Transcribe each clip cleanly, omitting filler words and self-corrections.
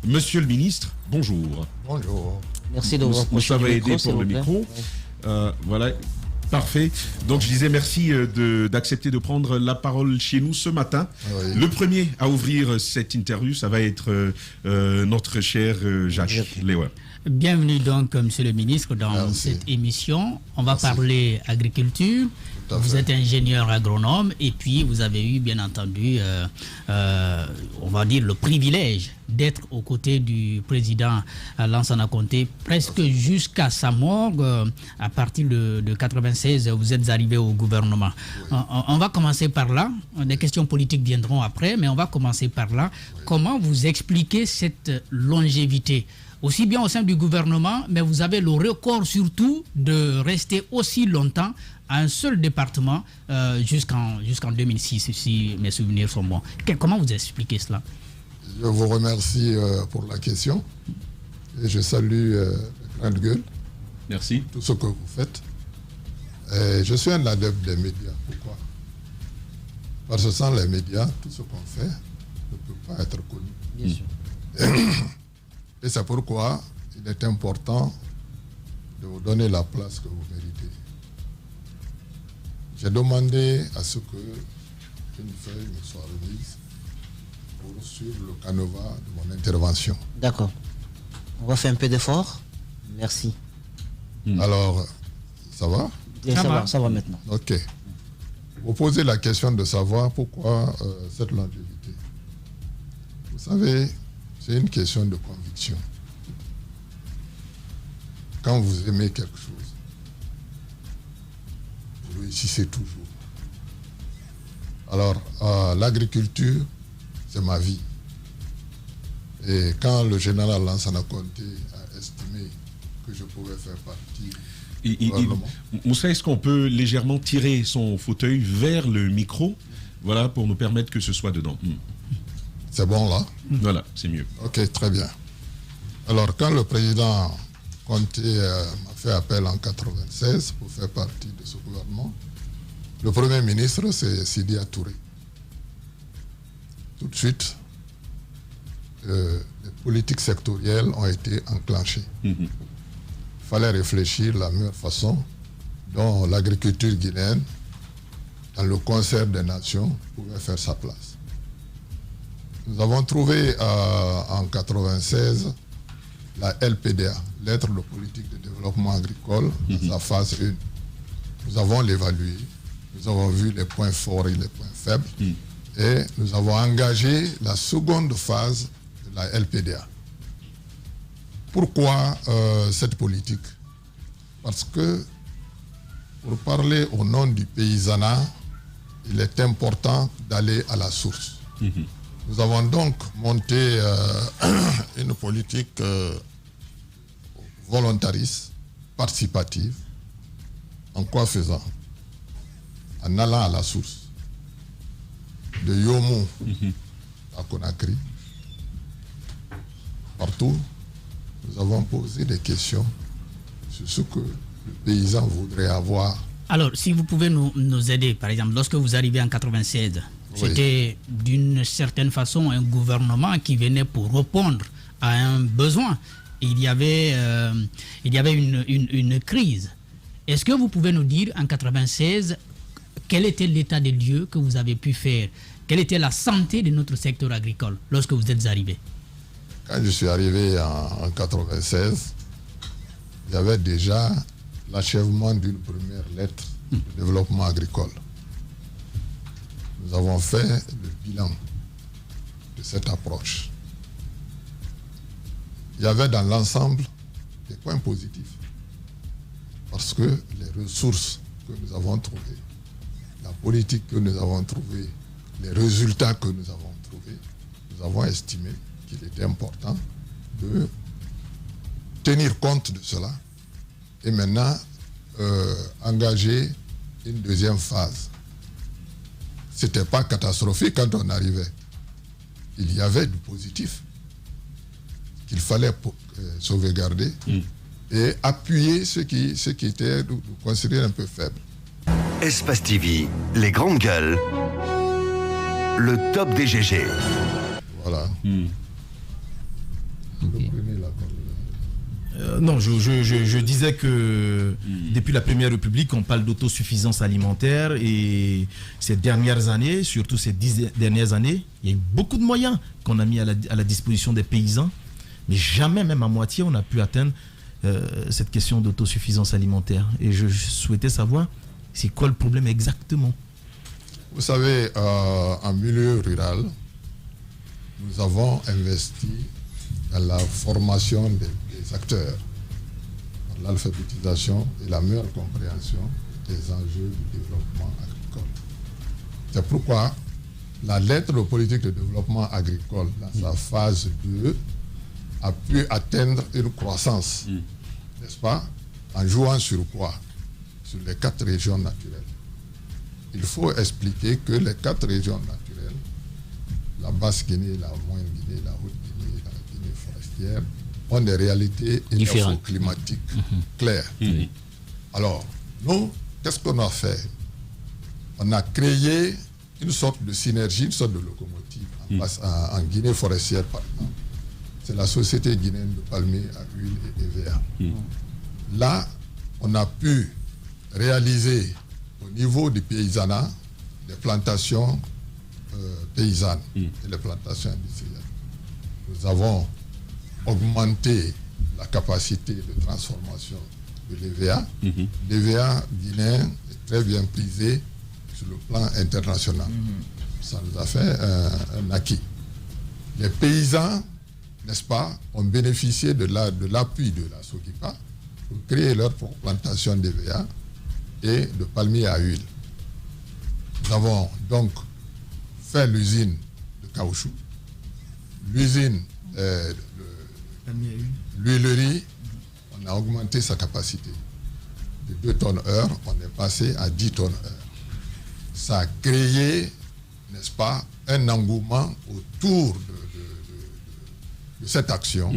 Monsieur le ministre, bonjour. Bonjour. Merci de vous rapprocher Ça va du aider micro, s'il pour le vous plaît. micro. Voilà, parfait. Donc je disais merci d'accepter de prendre la parole chez nous ce matin. Oui. Le premier à ouvrir cette interview, ça va être notre cher Jacques Léwa. Bienvenue donc, Monsieur le ministre, dans Merci. cette émission. On va Merci. parler agriculture. Tout à Vous fait. êtes ingénieur agronome et puis vous avez eu, bien entendu, on va dire le privilège d'être aux côtés du président Lansana Conté presque jusqu'à sa mort. À partir de 96, vous êtes arrivé au gouvernement. On va commencer par là. Des questions politiques viendront après, mais on va commencer par là. Comment vous expliquez cette longévité ? Aussi bien au sein du gouvernement, mais vous avez le record surtout de rester aussi longtemps à un seul département jusqu'en 2006, si mes souvenirs sont bons. Comment vous expliquez cela? Je vous remercie pour la question et je salue Grande Gueule, Merci. tout ce que vous faites. Et je suis un adepte des médias. Pourquoi? Parce que sans les médias, tout ce qu'on fait ne peut pas être connu. Bien sûr. Et c'est pourquoi il est important de vous donner la place que vous méritez. J'ai demandé à ce que une feuille me soit remise pour suivre le canevas de mon intervention. D'accord. On va faire un peu d'effort. Merci. Alors, ça va? Et Ça ça va. va, ça va maintenant. Ok. Vous posez la question de savoir pourquoi cette longévité. Vous savez, c'est une question de conviction. Quand vous aimez quelque chose, vous réussissez toujours. Alors, l'agriculture, c'est ma vie. Et quand le général Lansana Conté a estimé que je pouvais faire partie du gouvernement, Moussa, est-ce qu'on peut légèrement tirer son fauteuil vers le micro, voilà, pour nous permettre que ce soit dedans. c'est bon là? Voilà, c'est mieux. Ok, très bien. Alors, quand le président Conté m'a fait appel en 1996 pour faire partie de ce gouvernement, le premier ministre, c'est Sidi Touré. Tout de suite, les politiques sectorielles ont été enclenchées. Il fallait réfléchir la meilleure façon dont l'agriculture guinéenne, dans le concert des nations, pouvait faire sa place. Nous avons trouvé en 1996 la LPDA, lettre de politique de développement agricole, dans sa phase 1. Nous avons l'évalué, nous avons vu les points forts et les points faibles, et nous avons engagé la seconde phase de la LPDA. Pourquoi cette politique? Parce que, pour parler au nom du paysanat, il est important d'aller à la source. Nous avons donc monté une politique volontariste, participative. En quoi faisant? En allant à la source. De Yomo à Conakry. Partout, nous avons posé des questions sur ce que le paysan voudrait avoir. Alors, si vous pouvez nous aider, par exemple, lorsque vous arrivez en 96, c'était d'une certaine façon un gouvernement qui venait pour répondre à un besoin. Il y avait une crise. Est-ce que vous pouvez nous dire en 96 quel était l'état des lieux que vous avez pu faire? Quelle était la santé de notre secteur agricole lorsque vous êtes arrivé? Quand je suis arrivé en 1996, il y avait déjà l'achèvement d'une première lettre de développement agricole. Nous avons fait le bilan de cette approche. Il y avait dans l'ensemble des points positifs. Parce que les ressources que nous avons trouvées, la politique que nous avons trouvée, les résultats que nous avons trouvés, nous avons estimé qu'il était important de tenir compte de cela et maintenant engager une deuxième phase. Ce n'était pas catastrophique quand on arrivait. Il y avait du positif qu'il fallait sauvegarder et appuyer ce qui était considéré un peu faible. Espace TV, les grandes gueules, le top des GG. Voilà. Reprenez la parole. Non, je disais que depuis la Première République, on parle d'autosuffisance alimentaire et ces dernières années, surtout ces 10 dernières années, il y a eu beaucoup de moyens qu'on a mis à la disposition des paysans, mais jamais, même à moitié, on a pu atteindre cette question d'autosuffisance alimentaire. Et je souhaitais savoir, c'est quoi le problème exactement? Vous savez, en milieu rural, nous avons investi dans la formation des acteurs, dans l'alphabétisation et la meilleure compréhension des enjeux du développement agricole. C'est pourquoi la lettre de politique de développement agricole, dans sa phase 2, a pu atteindre une croissance, n'est-ce pas, en jouant sur quoi? Sur les 4 régions naturelles. Il faut expliquer que les 4 régions naturelles, la Basse-Guinée, la Moyenne-Guinée, la Haute-Guinée, la Guinée forestière, ont des réalités climatiques claires. Alors, nous, qu'est-ce qu'on a fait? On a créé une sorte de synergie, une sorte de locomotive en Guinée forestière, par exemple. C'est la Société guinéenne de palmiers à huile et EVA. Là, on a pu réaliser au niveau du paysanat des plantations paysannes et les plantations industrielles. Nous avons augmenté la capacité de transformation de l'EVA. L'EVA guinéen est très bien prisé sur le plan international. Ça nous a fait un acquis. Les paysans, n'est-ce pas, ont bénéficié de l'appui de la SOGIPA pour créer leur plantation d'EVA et de palmiers à huile. Nous avons donc fait l'usine de caoutchouc, l'usine l'huilerie, on a augmenté sa capacité. De 2 tonnes heure, on est passé à 10 tonnes heure. Ça a créé, n'est-ce pas, un engouement autour de cette action,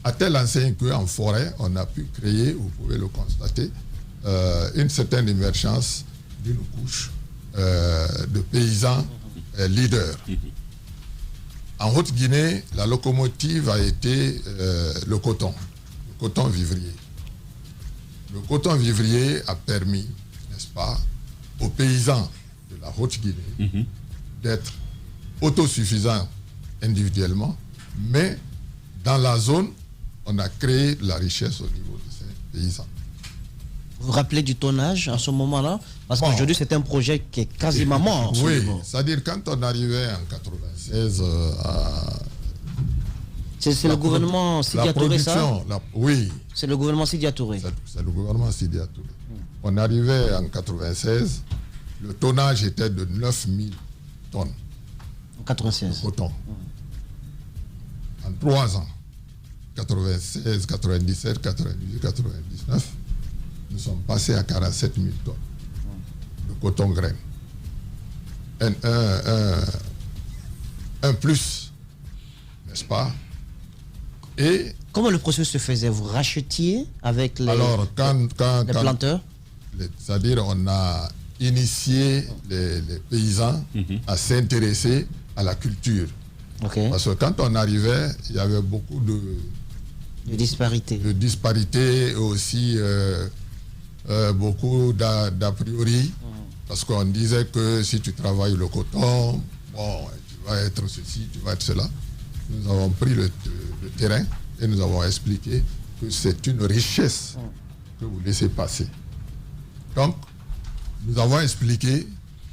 à telle enseigne qu'en forêt, on a pu créer, vous pouvez le constater, une certaine émergence d'une couche de paysans leaders. En Haute-Guinée, la locomotive a été le coton vivrier. Le coton vivrier a permis, n'est-ce pas, aux paysans de la Haute-Guinée d'être autosuffisants individuellement, mais dans la zone, on a créé de la richesse au niveau de ces paysans. Vous vous rappelez du tonnage en ce moment-là? Parce qu'aujourd'hui, c'est un projet qui est quasiment mort. Oui, c'est-à-dire quand on arrivait en 96 à... C'est le gouvernement Sidia Touré, ça? Oui. C'est le gouvernement Sidia Touré. C'est le gouvernement Sidia Touré. On arrivait en 96, le tonnage était de 9000 tonnes. En 96. De coton. En 3 ans, 96, 97, 98, 99, nous sommes passés à 47 000 tonnes de coton graine. Un plus, n'est-ce pas? Et comment le processus se faisait? Vous rachetiez avec les, alors, les planteurs? C'est-à-dire on a initié les paysans à s'intéresser à la culture. Parce que quand on arrivait, il y avait beaucoup de disparités. De disparités et aussi beaucoup d'a priori. Parce qu'on disait que si tu travailles le coton, bon, tu vas être ceci, tu vas être cela. Nous avons pris le terrain et nous avons expliqué que c'est une richesse que vous laissez passer. Donc, nous avons expliqué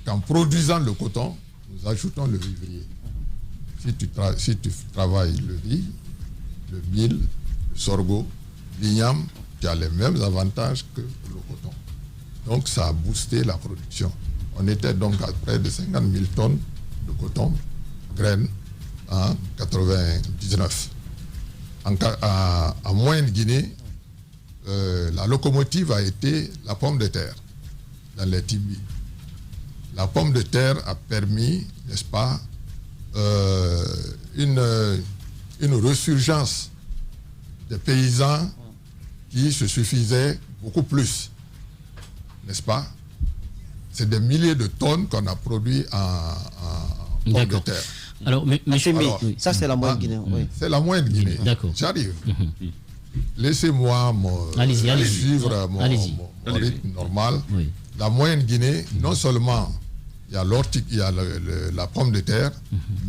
qu'en produisant le coton, nous ajoutons le vivrier. Si tu travailles le riz, le mil, le sorgho, l'igname, tu as les mêmes avantages que le coton. Donc, ça a boosté la production. On était donc à près de 50 000 tonnes de coton, graines, en 99. En Moyenne-Guinée, la locomotive a été la pomme de terre dans les Timbi. La pomme de terre a permis, n'est-ce pas, une resurgence des paysans qui se suffisaient beaucoup plus, n'est-ce pas? C'est des milliers de tonnes qu'on a produit en pomme de terre. Alors, monsieur Alors, oui. Ça, c'est la moyenne Guinée. Oui. C'est la moyenne Guinée. D'accord. J'arrive. Laissez-moi Allez-y. suivre mon rythme normal. Oui. La moyenne Guinée, non seulement il y a la pomme de terre,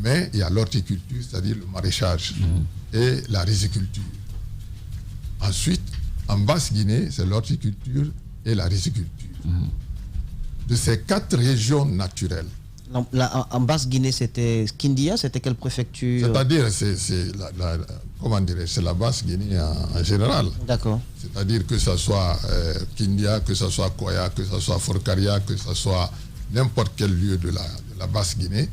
mais il y a l'horticulture, c'est-à-dire le maraîchage et la riziculture. Ensuite, en Basse-Guinée, c'est l'horticulture et la riziculture. De ces 4 régions naturelles. En Basse-Guinée, c'était Kindia, c'était quelle préfecture? C'est-à-dire, comment dirais-je, c'est la Basse-Guinée en général. D'accord. C'est-à-dire que ce soit Kindia, que ce soit Koya, que ce soit Forcaria, que ce soit n'importe quel lieu de la Basse-Guinée,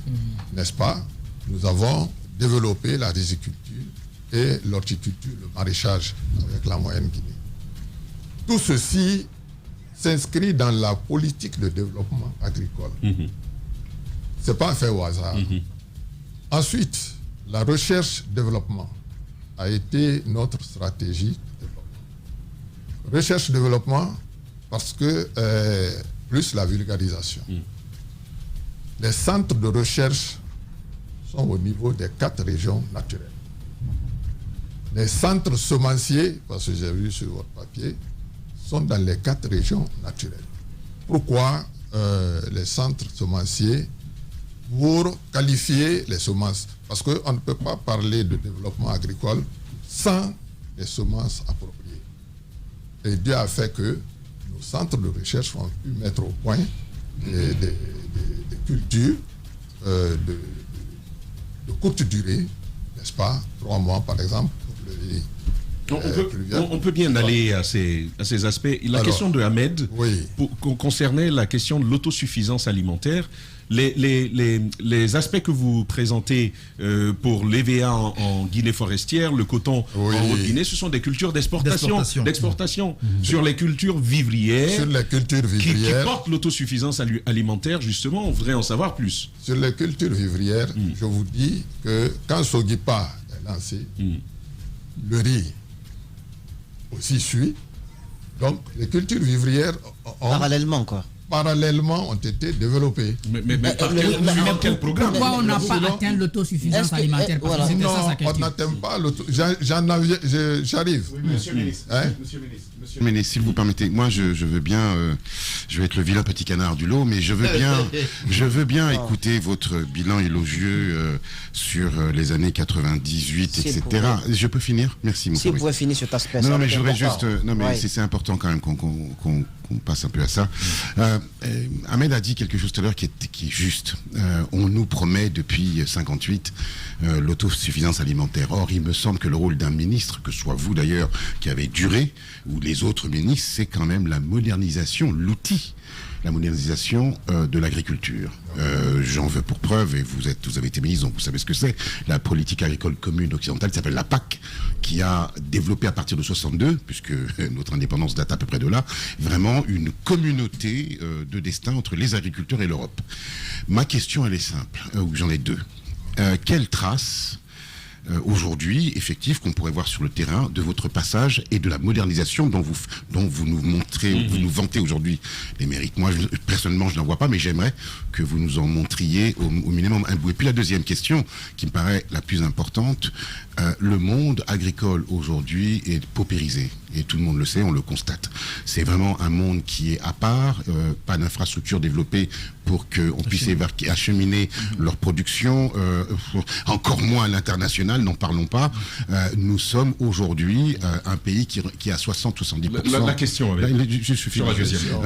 n'est-ce pas? Nous avons développé la riziculture et l'horticulture, le maraîchage avec la moyenne Guinée. Tout ceci s'inscrit dans la politique de développement agricole. Ce n'est pas fait au hasard. Ensuite, la recherche-développement a été notre stratégie de développement. Recherche-développement parce que plus la vulgarisation. Les centres de recherche sont au niveau des 4 régions naturelles. Les centres semenciers, parce que j'ai vu sur votre papier, sont dans les 4 régions naturelles. Pourquoi les centres semenciers? Pour qualifier les semences. Parce qu'on ne peut pas parler de développement agricole sans les semences appropriées. Et Dieu a fait que nos centres de recherche ont pu mettre au point des cultures de courte durée, n'est-ce pas? 3 mois par exemple, pour le riz. On peut bien aller à ces aspects. La question de Ahmed concernait la question de l'autosuffisance alimentaire. Les aspects que vous présentez pour l'EVA en Guinée forestière, le coton en Haute-Guinée, ce sont des cultures d'exportation. Sur les cultures vivrières, qui portent l'autosuffisance alimentaire, justement, on voudrait en savoir plus. Sur les cultures vivrières, je vous dis que quand Sogipa est lancé, le riz aussi suit. Donc, les cultures vivrières parallèlement ont été développées. Mais par quel programme? Pourquoi on n'a pas atteint l'autosuffisance alimentaire? Non, on n'atteint pas l'autosuffisance. J'arrive. Oui, monsieur le ministre. Monsieur le ministre, s'il vous permettez, moi je veux bien, je vais être le vilain petit canard du lot, mais je veux bien écouter votre bilan élogieux sur les années 98, etc. Je peux finir? Merci, mon Si vous pouvez finir sur cet aspect. Non, mais je voudrais juste... Non, mais c'est important quand même qu'on passe un peu à ça. Ahmed a dit quelque chose tout à l'heure qui est juste. On nous promet depuis 58 l'autosuffisance alimentaire. Or, il me semble que le rôle d'un ministre, que ce soit vous d'ailleurs, qui avez duré, ou les autres ministres, c'est quand même la modernisation, l'outil, la modernisation de l'agriculture. J'en veux pour preuve, et vous avez été ministre, donc vous savez ce que c'est, la politique agricole commune occidentale qui s'appelle la PAC, qui a développé à partir de 62, puisque notre indépendance date à peu près de là, vraiment une communauté de destin entre les agriculteurs et l'Europe. Ma question, elle est simple, ou j'en ai 2. Quelle trace aujourd'hui, effectif, qu'on pourrait voir sur le terrain de votre passage et de la modernisation dont vous nous montrez, vous nous vantez aujourd'hui les mérites. Moi, personnellement, je n'en vois pas, mais j'aimerais que vous nous en montriez au minimum un bout. Et puis la deuxième question, qui me paraît la plus importante, le monde agricole aujourd'hui est paupérisé. Et tout le monde le sait, on le constate. C'est vraiment un monde qui est à part, pas d'infrastructure développée pour qu'on puisse acheminer leur production, encore moins à l'international, n'en parlons pas. Nous sommes aujourd'hui un pays qui a 60-70%. La question,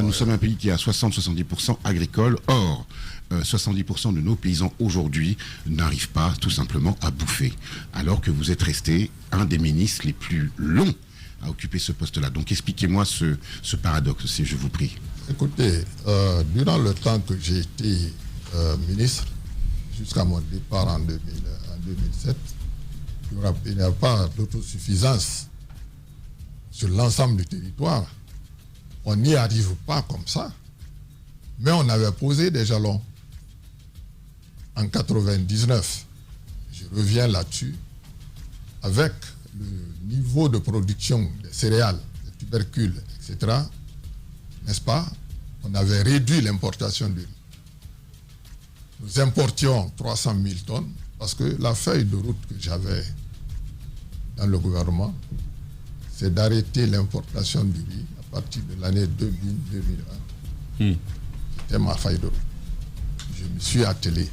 nous sommes un pays qui a 60-70% agricole. Or, 70% de nos paysans aujourd'hui n'arrivent pas tout simplement à bouffer. Alors que vous êtes resté un des ministres les plus longs à occuper ce poste-là. Donc expliquez-moi ce paradoxe, si je vous prie. Écoutez, durant le temps que j'ai été ministre, jusqu'à mon départ en 2007, il n'y a pas d'autosuffisance sur l'ensemble du territoire. On n'y arrive pas comme ça. Mais on avait posé des jalons. En 99, je reviens là-dessus, avec le niveau de production des céréales, des tubercules, etc., n'est-ce pas? On avait réduit l'importation d'huile. Nous importions 300 000 tonnes, Parce que la feuille de route que j'avais dans le gouvernement, c'est d'arrêter l'importation du riz à partir de l'année 2000-2001. C'était ma feuille de route. Je me suis attelé.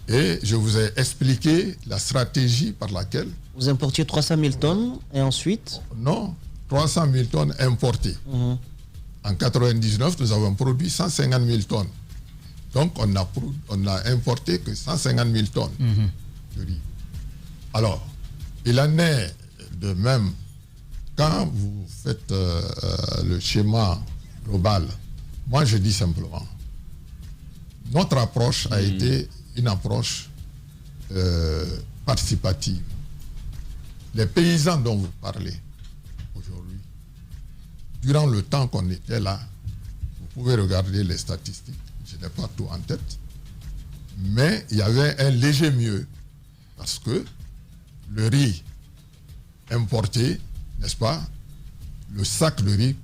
Et je vous ai expliqué la stratégie par laquelle... Vous importiez 300 000 tonnes et ensuite... Non, 300 000 tonnes importées. En 1999, nous avons produit 150 000 tonnes. Donc, on n'a importé que 150 000 tonnes de riz. Alors, il en est de même quand vous faites le schéma global. Moi, je dis simplement, notre approche a été une approche participative. Les paysans dont vous parlez aujourd'hui, durant le temps qu'on était là, vous pouvez regarder les statistiques, je n'ai pas tout en tête, mais il y avait un léger mieux, parce que le riz importé, n'est-ce pas, le sac de riz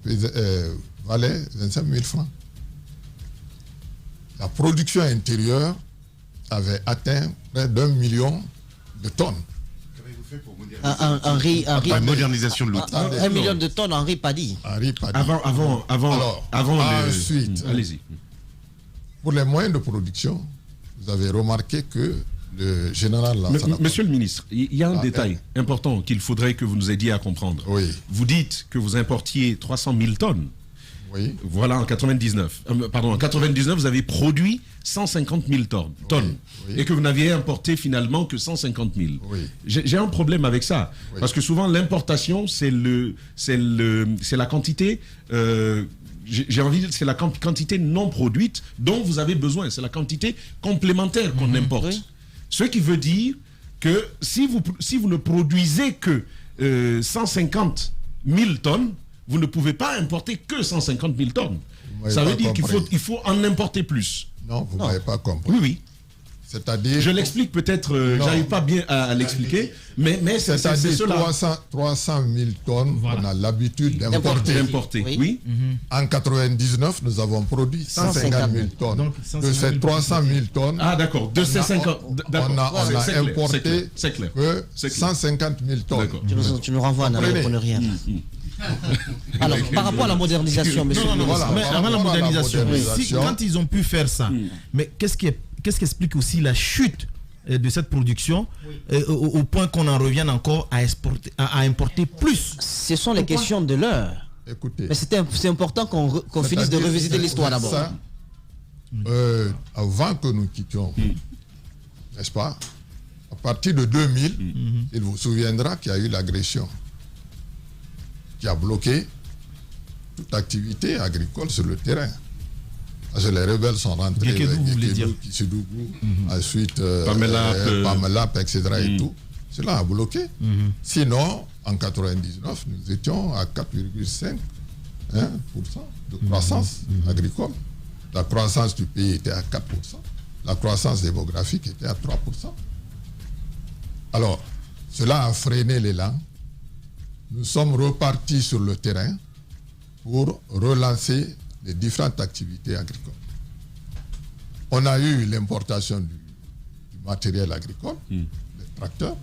valait 25 000 francs. La production intérieure avait atteint près d'1 million de tonnes. Qu'avez-vous fait pour La modernisation de l'outil? 1 million de tonnes en riz paddy. Ensuite, allez-y. Pour les moyens de production, vous avez remarqué que le général... Monsieur le ministre, il y a un détail important qu'il faudrait que vous nous aidiez à comprendre. Oui. Vous dites que vous importiez 300 000 tonnes. Oui. Voilà, en 99. En 99, vous avez produit 150 000 tonnes. Oui. Et que vous n'aviez importé finalement que 150 000. Oui. J'ai un problème avec ça. Oui. Parce que souvent, l'importation, c'est la quantité... j'ai envie de dire, c'est la quantité non produite dont vous avez besoin. C'est la quantité complémentaire qu'on importe. Oui. Ce qui veut dire que si vous ne produisez que 150 000 tonnes, vous ne pouvez pas importer que 150 000 tonnes. Ça veut dire qu'il faut en importer plus. Non, vous ne m'avez pas compris. Oui. C'est-à-dire... Je l'explique peut-être, j'arrive pas bien à l'expliquer, mais c'est cela. 300 000 tonnes, voilà. On a l'habitude d'importer. Oui. En 99, nous avons produit 150 000 tonnes. Donc, de ces 300 000 tonnes, ah d'accord, de ces 50... on a importé que c'est clair. 150 000 tonnes. Tu nous renvoies à Nana pour ne rien. Alors, par rapport à la modernisation, monsieur le ministre. Mais avant la modernisation, modernisation, quand ils ont pu faire ça, mais qu'est-ce qui explique aussi la chute de cette production au point qu'on en revienne encore à importer plus? Ce sont les questions de l'heure. Écoutez, mais c'est important qu'on finisse de revisiter l'histoire d'abord. Avant que nous quittions, n'est-ce pas, à partir de 2000, il vous souviendra qu'il y a eu l'agression qui a bloqué toute activité agricole sur le terrain. Parce que les rebelles sont rentrés avec Kissidougou, ensuite Pamelap, etc. Et tout. Cela a bloqué. Sinon, en 99, nous étions à 4,5% de croissance agricole. La croissance du pays était à 4%. La croissance démographique était à 3%. Alors, cela a freiné l'élan. Nous sommes repartis sur le terrain pour relancer les différentes activités agricoles. On a eu l'importation du matériel agricole, les tracteurs.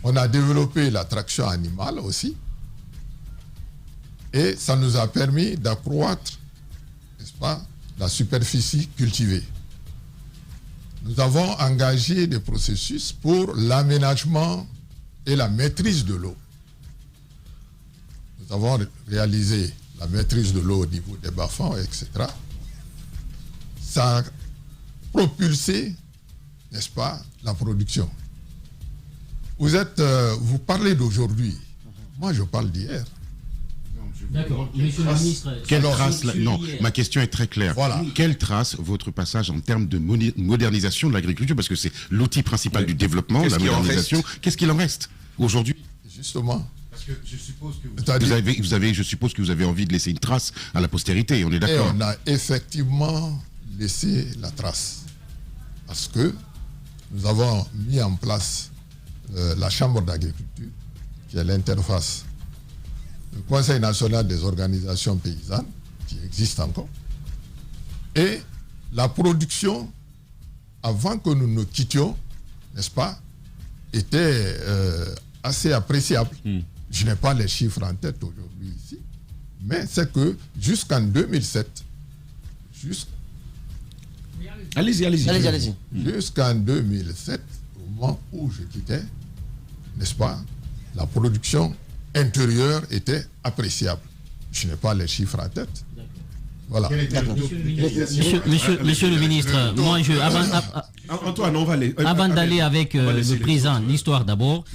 On a développé la traction animale aussi. Et ça nous a permis d'accroître, n'est-ce pas, la superficie cultivée. Nous avons engagé des processus pour l'aménagement et la maîtrise de l'eau. Nous avons réalisé la maîtrise de l'eau au niveau des bas-fonds, etc. Ça a propulsé, n'est-ce pas, la production. Vous parlez d'aujourd'hui. Moi, je parle d'hier. D'accord, monsieur le ministre. Quelle trace non, ma question est très claire. Voilà. Quelle trace votre passage en termes de modernisation de l'agriculture, parce que c'est l'outil principal du développement, la modernisation. Qu'est-ce qu'il en reste aujourd'hui? Justement. Parce que je suppose que je suppose que vous avez envie de laisser une trace à la postérité, on est d'accord. Et on a effectivement laissé la trace. Parce que nous avons mis en place la Chambre d'agriculture, qui est l'interface. Le Conseil national des organisations paysannes, qui existe encore. Et la production, avant que nous nous quittions, n'est-ce pas, était assez appréciable. Je n'ai pas les chiffres en tête aujourd'hui ici, mais c'est que jusqu'en 2007, Allez-y. Jusqu'en 2007, au moment où je quittais, n'est-ce pas, la production intérieure était appréciable. Je n'ai pas les chiffres en tête. Voilà. Monsieur le ministre, moi Antoine, on va aller. Avant d'aller avec le président, l'histoire d'abord.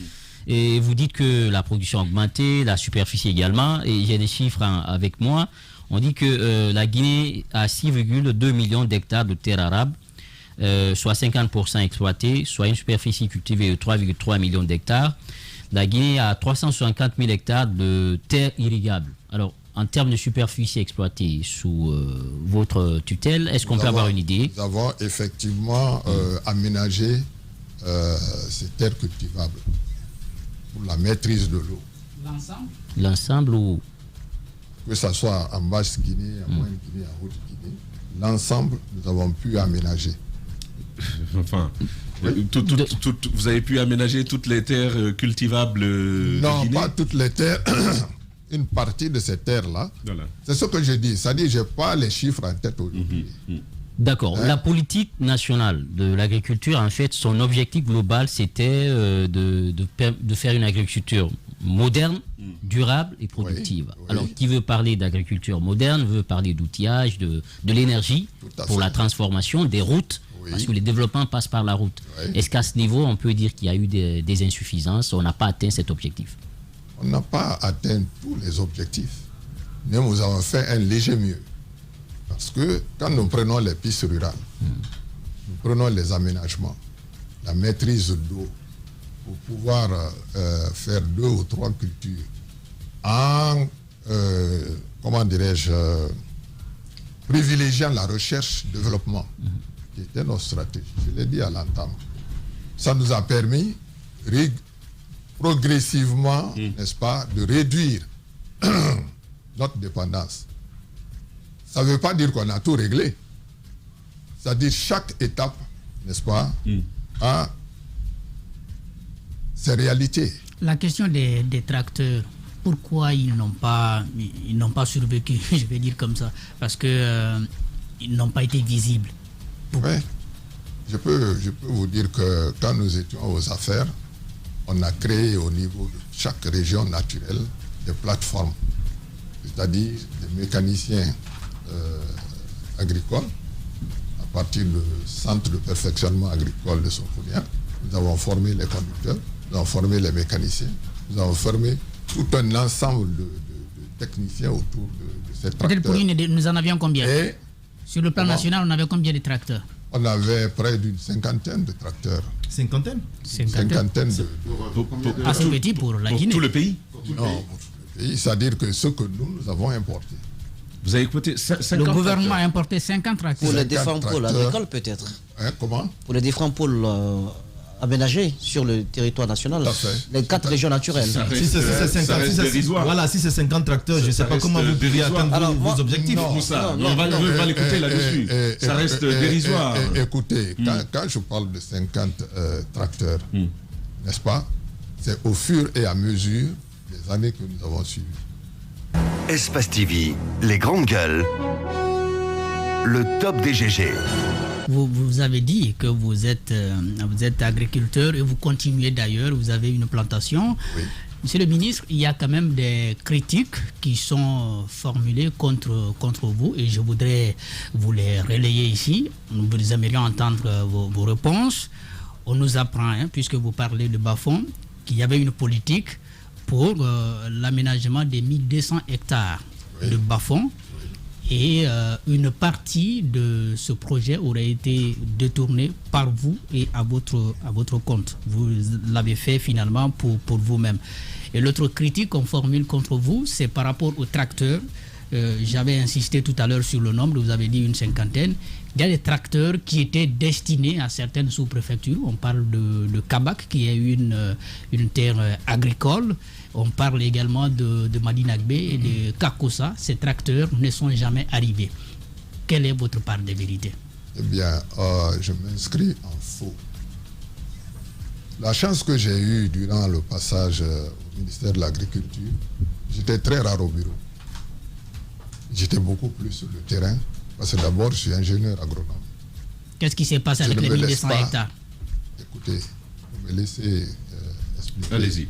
Et vous dites que la production a augmenté, la superficie également, et j'ai des chiffres avec moi. On dit que la Guinée a 6,2 millions d'hectares de terres arables, soit 50% exploités, soit une superficie cultivée de 3,3 millions d'hectares. La Guinée a 350 000 hectares de terres irrigables. Alors, en termes de superficie exploitée sous votre tutelle, est-ce qu'on peut avoir une idée? Nous avons effectivement aménagé ces terres cultivables pour la maîtrise de l'eau. L'ensemble ou... Que ce soit en Basse-Guinée, en Moyenne-Guinée, en Haute-Guinée, l'ensemble, nous avons pu aménager. Enfin, vous avez pu aménager toutes les terres cultivables de Non, Guinée? pas toutes les terres. Une partie de ces terres-là. Voilà. C'est ce que je dis. C'est-à-dire que je n'ai pas les chiffres en tête aujourd'hui. D'accord. La politique nationale de l'agriculture, en fait, son objectif global, c'était de faire une agriculture moderne, durable et productive. Oui. Alors, qui veut parler d'agriculture moderne veut parler d'outillage, de l'énergie pour la transformation, des routes, parce que les développements passent par la route. Est-ce qu'à ce niveau, on peut dire qu'il y a eu des insuffisances, on n'a pas atteint cet objectif? On n'a pas atteint tous les objectifs, mais nous avons fait un léger mieux. Parce que quand nous prenons les pistes rurales, nous prenons les aménagements, la maîtrise d'eau, pour pouvoir faire 2 ou 3 cultures en, comment dirais-je, privilégiant la recherche-développement, qui était notre stratégie. Je l'ai dit à l'entame. Ça nous a permis progressivement, n'est-ce pas, de réduire notre dépendance. Ça ne veut pas dire qu'on a tout réglé. C'est-à-dire chaque étape, n'est-ce pas, a ses réalités. La question des tracteurs, pourquoi ils n'ont pas survécu, je vais dire comme ça, parce que ils n'ont pas été visibles. Oui, je peux vous dire que quand nous étions aux affaires, on a créé au niveau de chaque région naturelle des plateformes, c'est-à-dire des mécaniciens agricoles, à partir du centre de perfectionnement agricole de Sofounia. Nous avons formé les conducteurs, nous avons formé les mécaniciens, nous avons formé tout un ensemble de techniciens autour de ces tracteurs. Peut-être pour nous en avions combien? Et sur le plan national, on avait combien de tracteurs? On avait près d'une cinquantaine de tracteurs. Cinquantaine de... Assez petit pour la Guinée. Pour tout le pays? Non, pour tout le pays. C'est-à-dire que ce que nous avons importé. Vous avez écouté 50 Le gouvernement a importé 50 tracteurs. Pour les différents pôles agricoles, peut-être. Comment? Pour les différents pôles aménagés sur le territoire national. Les 4 régions naturelles. Si c'est 50 tracteurs, je ne sais pas comment vous pourriez atteindre vos objectifs. On va l'écouter là-dessus. Ça reste dérisoire. Écoutez, quand je parle de 50 tracteurs, n'est-ce pas, c'est au fur et à mesure des années que nous avons suivies. Espace TV, les grandes gueules, le top des GG. Vous avez dit que vous êtes agriculteur et vous continuez d'ailleurs, vous avez une plantation. Oui. Monsieur le ministre, il y a quand même des critiques qui sont formulées contre vous et je voudrais vous les relayer ici. Nous aimerions entendre vos réponses. On nous apprend, puisque vous parlez de bas-fond, qu'il y avait une politique pour l'aménagement des 1200 hectares de bas-fond. Et une partie de ce projet aurait été détournée par vous et à votre compte. Vous l'avez fait finalement pour vous-même. Et l'autre critique qu'on formule contre vous, c'est par rapport aux tracteurs. J'avais insisté tout à l'heure sur le nombre, vous avez dit une cinquantaine. Il y a des tracteurs qui étaient destinés à certaines sous-préfectures. On parle de Kabak, qui est une terre agricole. On parle également de Madinagbe et de Kakosa. Ces tracteurs ne sont jamais arrivés. Quelle est votre part de vérité? Eh bien, je m'inscris en faux. La chance que j'ai eue durant le passage au ministère de l'Agriculture, j'étais très rare au bureau. J'étais beaucoup plus sur le terrain, parce que d'abord, je suis ingénieur agronome. Qu'est-ce qui s'est passé avec les 1200 hectares? Écoutez, vous me laissez expliquer. Allez-y.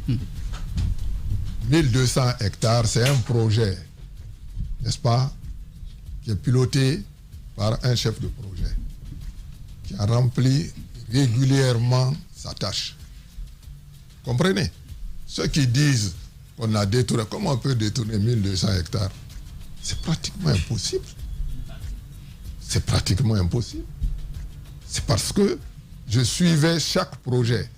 1200 hectares, c'est un projet, n'est-ce pas, qui est piloté par un chef de projet, qui a rempli régulièrement sa tâche. Comprenez? Ceux qui disent qu'on a détourné, comment on peut détourner 1200 hectares? C'est pratiquement impossible. C'est pratiquement impossible. C'est parce que je suivais chaque projet.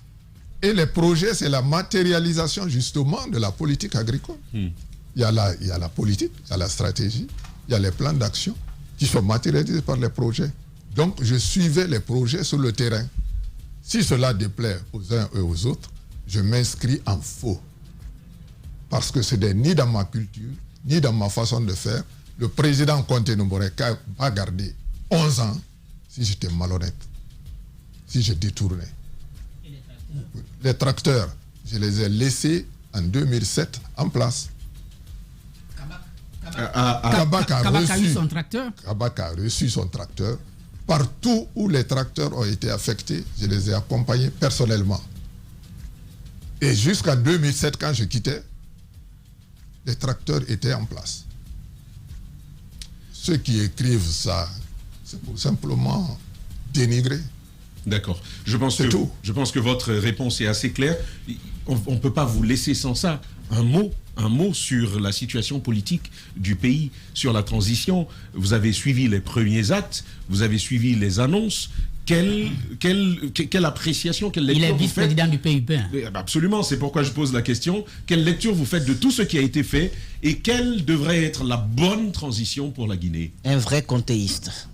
Et les projets, c'est la matérialisation justement de la politique agricole. Il y a la politique, il y a la stratégie, il y a les plans d'action qui sont matérialisés par les projets. Donc, je suivais les projets sur le terrain. Si cela déplaît aux uns et aux autres, je m'inscris en faux. Parce que ce n'est ni dans ma culture, ni dans ma façon de faire. Le président Conté ne m'aurait pas gardé 11 ans si j'étais malhonnête, si je détournais. Les tracteurs, je les ai laissés en 2007 en place. Kabak a eu son tracteur. Kabak a reçu son tracteur. Partout où les tracteurs ont été affectés, je les ai accompagnés personnellement. Et jusqu'en 2007, quand je quittais, les tracteurs étaient en place. Ceux qui écrivent ça, c'est pour simplement dénigrer. D'accord. Je pense que votre réponse est assez claire. On ne peut pas vous laisser sans ça. Un mot sur la situation politique du pays, sur la transition. Vous avez suivi les premiers actes, vous avez suivi les annonces. Quelle appréciation, quelle lecture? Il est vice-président du PUP. Absolument, c'est pourquoi je pose la question. Quelle lecture vous faites de tout ce qui a été fait et quelle devrait être la bonne transition pour la Guinée? Un vrai contéiste.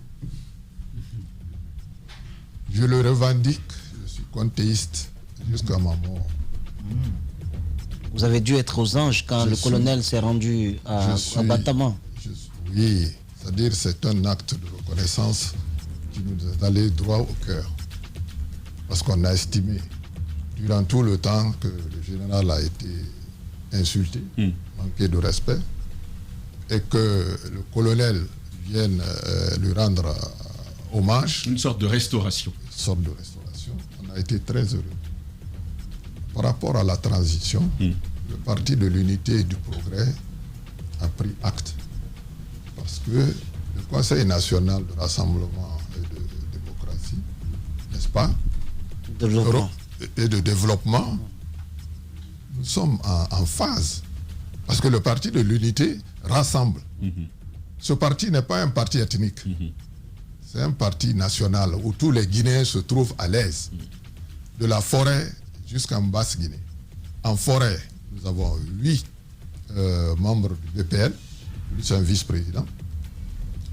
Je le revendique, je suis contéiste jusqu'à ma mort. Vous avez dû être aux anges quand le colonel s'est rendu à Batama. Oui, c'est-à-dire c'est un acte de reconnaissance qui nous est allé droit au cœur. Parce qu'on a estimé, durant tout le temps que le général a été insulté, manqué de respect, et que le colonel vienne lui rendre hommage. Une sorte de restauration. On a été très heureux. Par rapport à la transition, le Parti de l'Unité et du Progrès a pris acte. Parce que le Conseil national de rassemblement et de démocratie, n'est-ce pas, et de développement, nous sommes en phase. Parce que le Parti de l'Unité rassemble. Ce parti n'est pas un parti ethnique. C'est un parti national où tous les Guinéens se trouvent à l'aise. De la forêt jusqu'en Basse-Guinée. En forêt, nous avons 8 membres du BPN, plus un vice-président.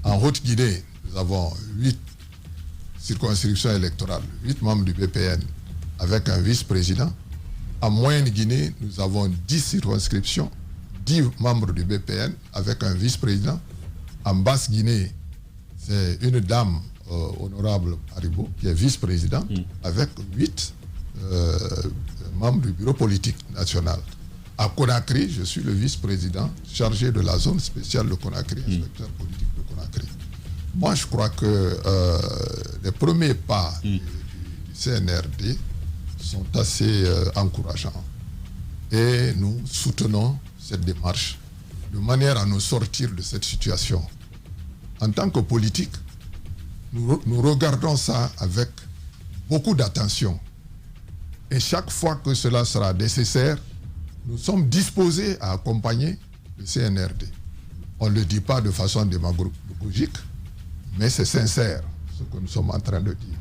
En Haute-Guinée, nous avons 8 circonscriptions électorales, 8 membres du BPN avec un vice-président. En Moyenne-Guinée, nous avons 10 circonscriptions, 10 membres du BPN avec un vice-président. En Basse-Guinée, c'est une dame, honorable Haribo, qui est vice-président, avec 8 membres du bureau politique national. À Conakry, je suis le vice-président chargé de la zone spéciale de Conakry, inspecteur politique de Conakry. Moi, je crois que les premiers pas du CNRD sont assez encourageants. Et nous soutenons cette démarche de manière à nous sortir de cette situation. En tant que politique, nous regardons ça avec beaucoup d'attention. Et chaque fois que cela sera nécessaire, nous sommes disposés à accompagner le CNRD. On ne le dit pas de façon démagogique, mais c'est sincère ce que nous sommes en train de dire.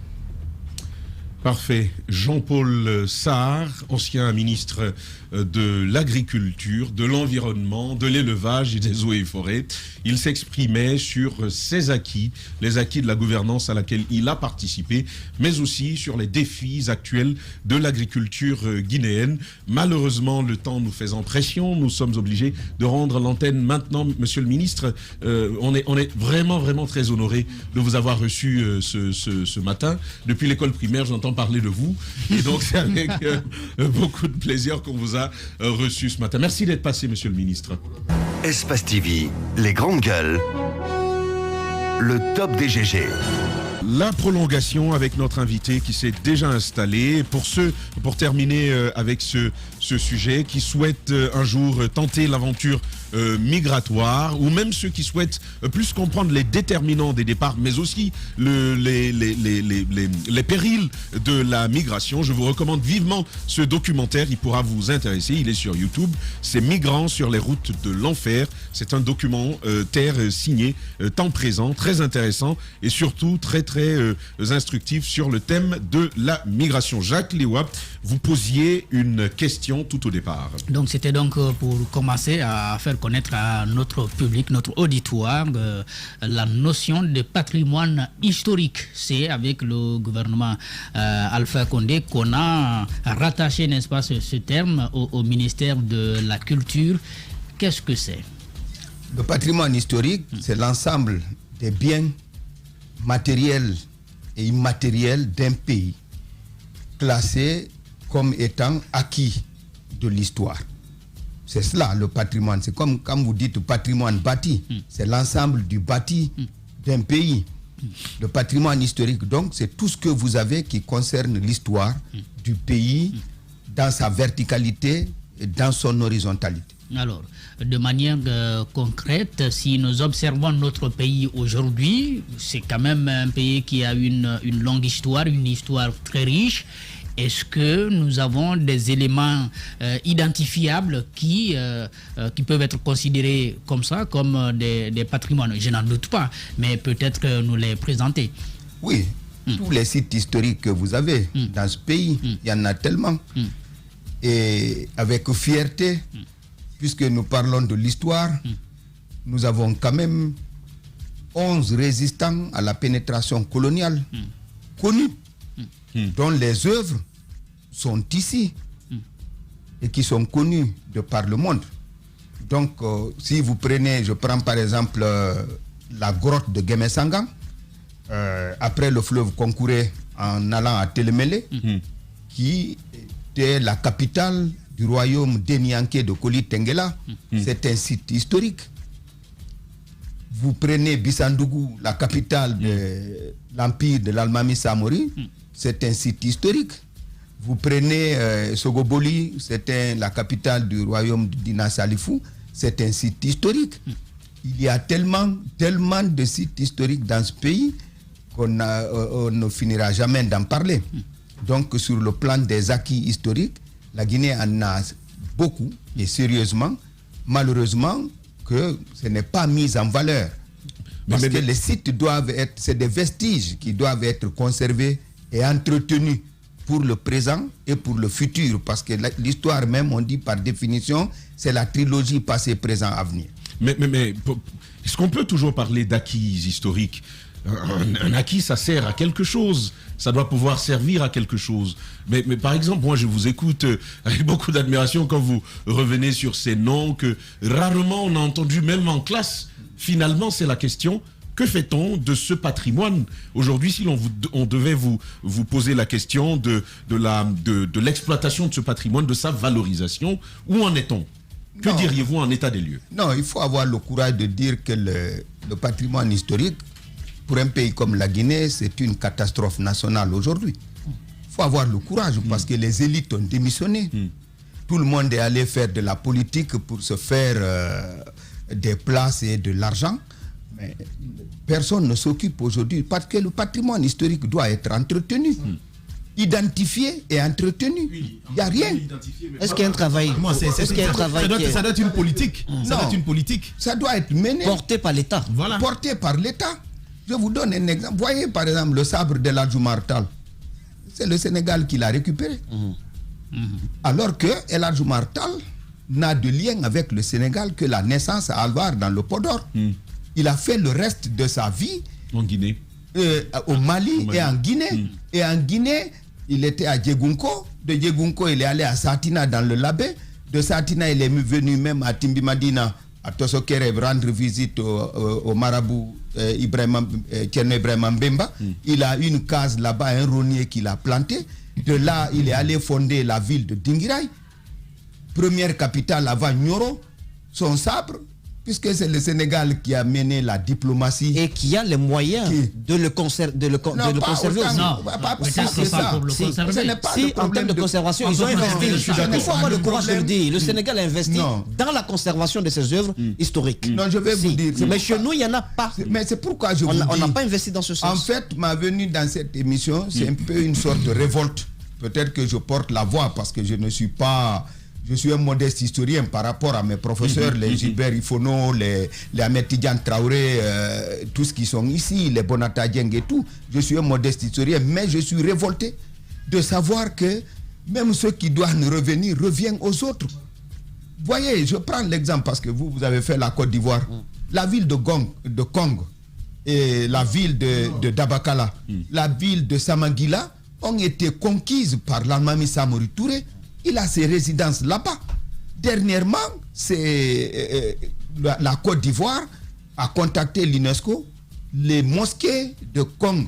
Parfait. Jean-Paul Sarr, ancien ministre de l'Agriculture, de l'Environnement, de l'Élevage et des Eaux et Forêts. Il s'exprimait sur ses acquis, les acquis de la gouvernance à laquelle il a participé, mais aussi sur les défis actuels de l'agriculture guinéenne. Malheureusement, le temps nous faisant pression, nous sommes obligés de rendre l'antenne maintenant. Monsieur le ministre, on est vraiment très honoré de vous avoir reçu ce matin. Depuis l'école primaire, j'entends entend parler de vous. Et donc, c'est avec beaucoup de plaisir qu'on vous a reçu ce matin. Merci d'être passé, monsieur le ministre. Espace TV, les grandes gueules, le top des GG. La prolongation avec notre invité qui s'est déjà installé. Pour terminer avec ce sujet, qui souhaitent un jour tenter l'aventure migratoire, ou même ceux qui souhaitent plus comprendre les déterminants des départs, mais aussi les périls de la migration, je vous recommande vivement ce documentaire. Il pourra vous intéresser. Il est sur YouTube. C'est Migrants sur les routes de l'enfer. C'est un documentaire signé temps présent, très intéressant et surtout très instructif sur le thème de la migration. Jacques Liwap, vous posiez une question tout au départ. Donc c'était donc pour commencer à faire connaître à notre public, notre auditoire, la notion de patrimoine historique. C'est avec le gouvernement Alpha Condé qu'on a rattaché, n'est-ce pas, ce terme au ministère de la Culture. Qu'est-ce que c'est? Le patrimoine historique, c'est l'ensemble des biens matériels et immatériels d'un pays classés comme étant acquis de l'histoire. C'est cela le patrimoine. C'est comme quand vous dites patrimoine bâti, c'est l'ensemble du bâti d'un pays. Le patrimoine historique, donc, c'est tout ce que vous avez qui concerne l'histoire du pays dans sa verticalité et dans son horizontalité. Alors, de manière concrète, si nous observons notre pays aujourd'hui, c'est quand même un pays qui a une longue histoire, une histoire très riche. Est-ce que nous avons des éléments identifiables qui peuvent être considérés comme ça, comme des patrimoines? Je n'en doute pas, mais peut-être nous les présenter. Oui, tous les sites historiques que vous avez dans ce pays, il y en a tellement. Et avec fierté, puisque nous parlons de l'histoire, nous avons quand même 11 résistants à la pénétration coloniale connus, dont les œuvres sont ici et qui sont connues de par le monde. Donc, si vous prenez, je prends par exemple la grotte de Guémé-Sangam, après le fleuve Konkouré, en allant à Télémélé, qui était la capitale du royaume d'Enianké de Koli Tengela. C'est un site historique. Vous prenez Bissandougou, la capitale de l'empire de l'Almami Samori, c'est un site historique. Vous prenez Sogoboli, c'était la capitale du royaume d'Ina Salifou, c'est un site historique. Il y a tellement de sites historiques dans ce pays qu'on ne finira jamais d'en parler. Donc sur le plan des acquis historiques, la Guinée en a beaucoup, et sérieusement, malheureusement, que ce n'est pas mis en valeur. Parce que les sites doivent être, c'est des vestiges qui doivent être conservés et entretenus pour le présent et pour le futur. Parce que l'histoire même, on dit par définition, c'est la trilogie passé, présent, avenir. Mais est-ce qu'on peut toujours parler d'acquis historiques? Un acquis, ça sert à quelque chose. Ça doit pouvoir servir à quelque chose. Mais par exemple, moi, je vous écoute avec beaucoup d'admiration quand vous revenez sur ces noms que rarement on a entendu, même en classe. Finalement, c'est la question, que fait-on de ce patrimoine? Aujourd'hui, si on devait vous poser la question de l'exploitation de ce patrimoine, de sa valorisation, où en est-on? Que diriez-vous en état des lieux? Non, il faut avoir le courage de dire que le patrimoine historique, pour un pays comme la Guinée, c'est une catastrophe nationale aujourd'hui. Il faut avoir le courage parce que les élites ont démissionné. Tout le monde est allé faire de la politique pour se faire des places et de l'argent. Mais personne ne s'occupe aujourd'hui parce que le patrimoine historique doit être entretenu, identifié et entretenu. Il n'y a rien. Est-ce qu'il y a un travail? Ça doit être une politique. Ça doit être une politique. Ça doit être mené. Porté par l'État. Voilà. Porté par l'État. Je vous donne un exemple. Voyez par exemple le sabre de El Martal. C'est le Sénégal qui l'a récupéré. Alors que El Martal n'a de lien avec le Sénégal que la naissance à Alvar dans le Podor. Il a fait le reste de sa vie en Guinée, au Mali et en Guinée. Et en Guinée, il était à Djegunko. De Djegunko, il est allé à Satina dans le Labé. De Satina, il est venu même à Timbimadina à Tosokere rendre visite au marabout Tierno Ibrahima Mbemba. Il a une case là-bas, un rognier qu'il a planté. De là, il est allé fonder la ville de Dinguiraye, première capitale avant Nioro, son sabre, puisque c'est le Sénégal qui a mené la diplomatie. Et qui a les moyens de le conserver aussi. Non, pas c'est ça pour le conserver. Ce n'est pas si, en termes de conservation, ils ont investi. Il faut avoir le courage de le dire. Le Sénégal a investi dans la conservation de ses œuvres historiques. Non, je vais vous dire. Mais chez nous, il n'y en a pas. Mais c'est pourquoi je vous dis. On n'a pas investi dans ce sens. En fait, ma venue dans cette émission, c'est un peu une sorte de révolte. Peut-être que je porte la voix parce que je ne suis pas... Je suis un modeste historien par rapport à mes professeurs, les Gilbert Ifono, les Ahmed Tidiane Traoré, tous qui sont ici, les Bonata Dieng et tout. Je suis un modeste historien, mais je suis révolté de savoir que même ceux qui doivent revenir reviennent aux autres. Voyez, je prends l'exemple parce que vous avez fait la Côte d'Ivoire. La ville de Kong et la ville de Dabakala, la ville de Samangila ont été conquises par l'Almami Samori Touré. Il a ses résidences là-bas. Dernièrement, la Côte d'Ivoire a contacté l'UNESCO. Les mosquées de Kong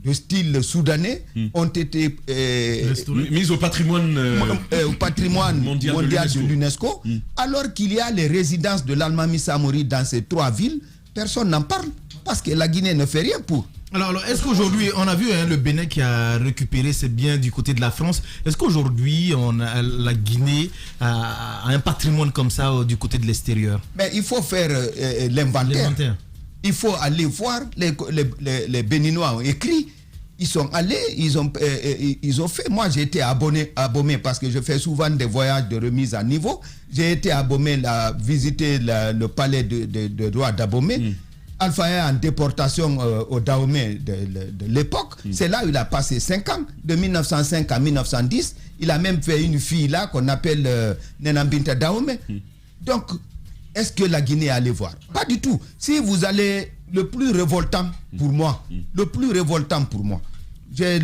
de style soudanais ont été mises au patrimoine, mondial de l'UNESCO. Alors qu'il y a les résidences de l'Almami Samori dans ces 3 villes, personne n'en parle parce que la Guinée ne fait rien pour. Alors est-ce qu'aujourd'hui, on a vu le Bénin qui a récupéré ses biens du côté de la France. Est-ce qu'aujourd'hui, la Guinée a un patrimoine comme ça du côté de l'extérieur? Mais il faut faire l'inventaire. Il faut aller voir, les Béninois ont écrit, ils sont allés, ils ont fait. Moi, j'ai été abonné parce que je fais souvent des voyages de remise à niveau. J'ai été abonné à visiter le palais de roi d'Abomey. Alpha est en déportation au Dahomey de l'époque. C'est là où il a passé 5 ans, de 1905 à 1910. Il a même fait une fille là qu'on appelle Nenambinta Dahomey. Donc, est-ce que la Guinée allait voir? Pas du tout. Si vous allez, le plus révoltant pour moi, j'ai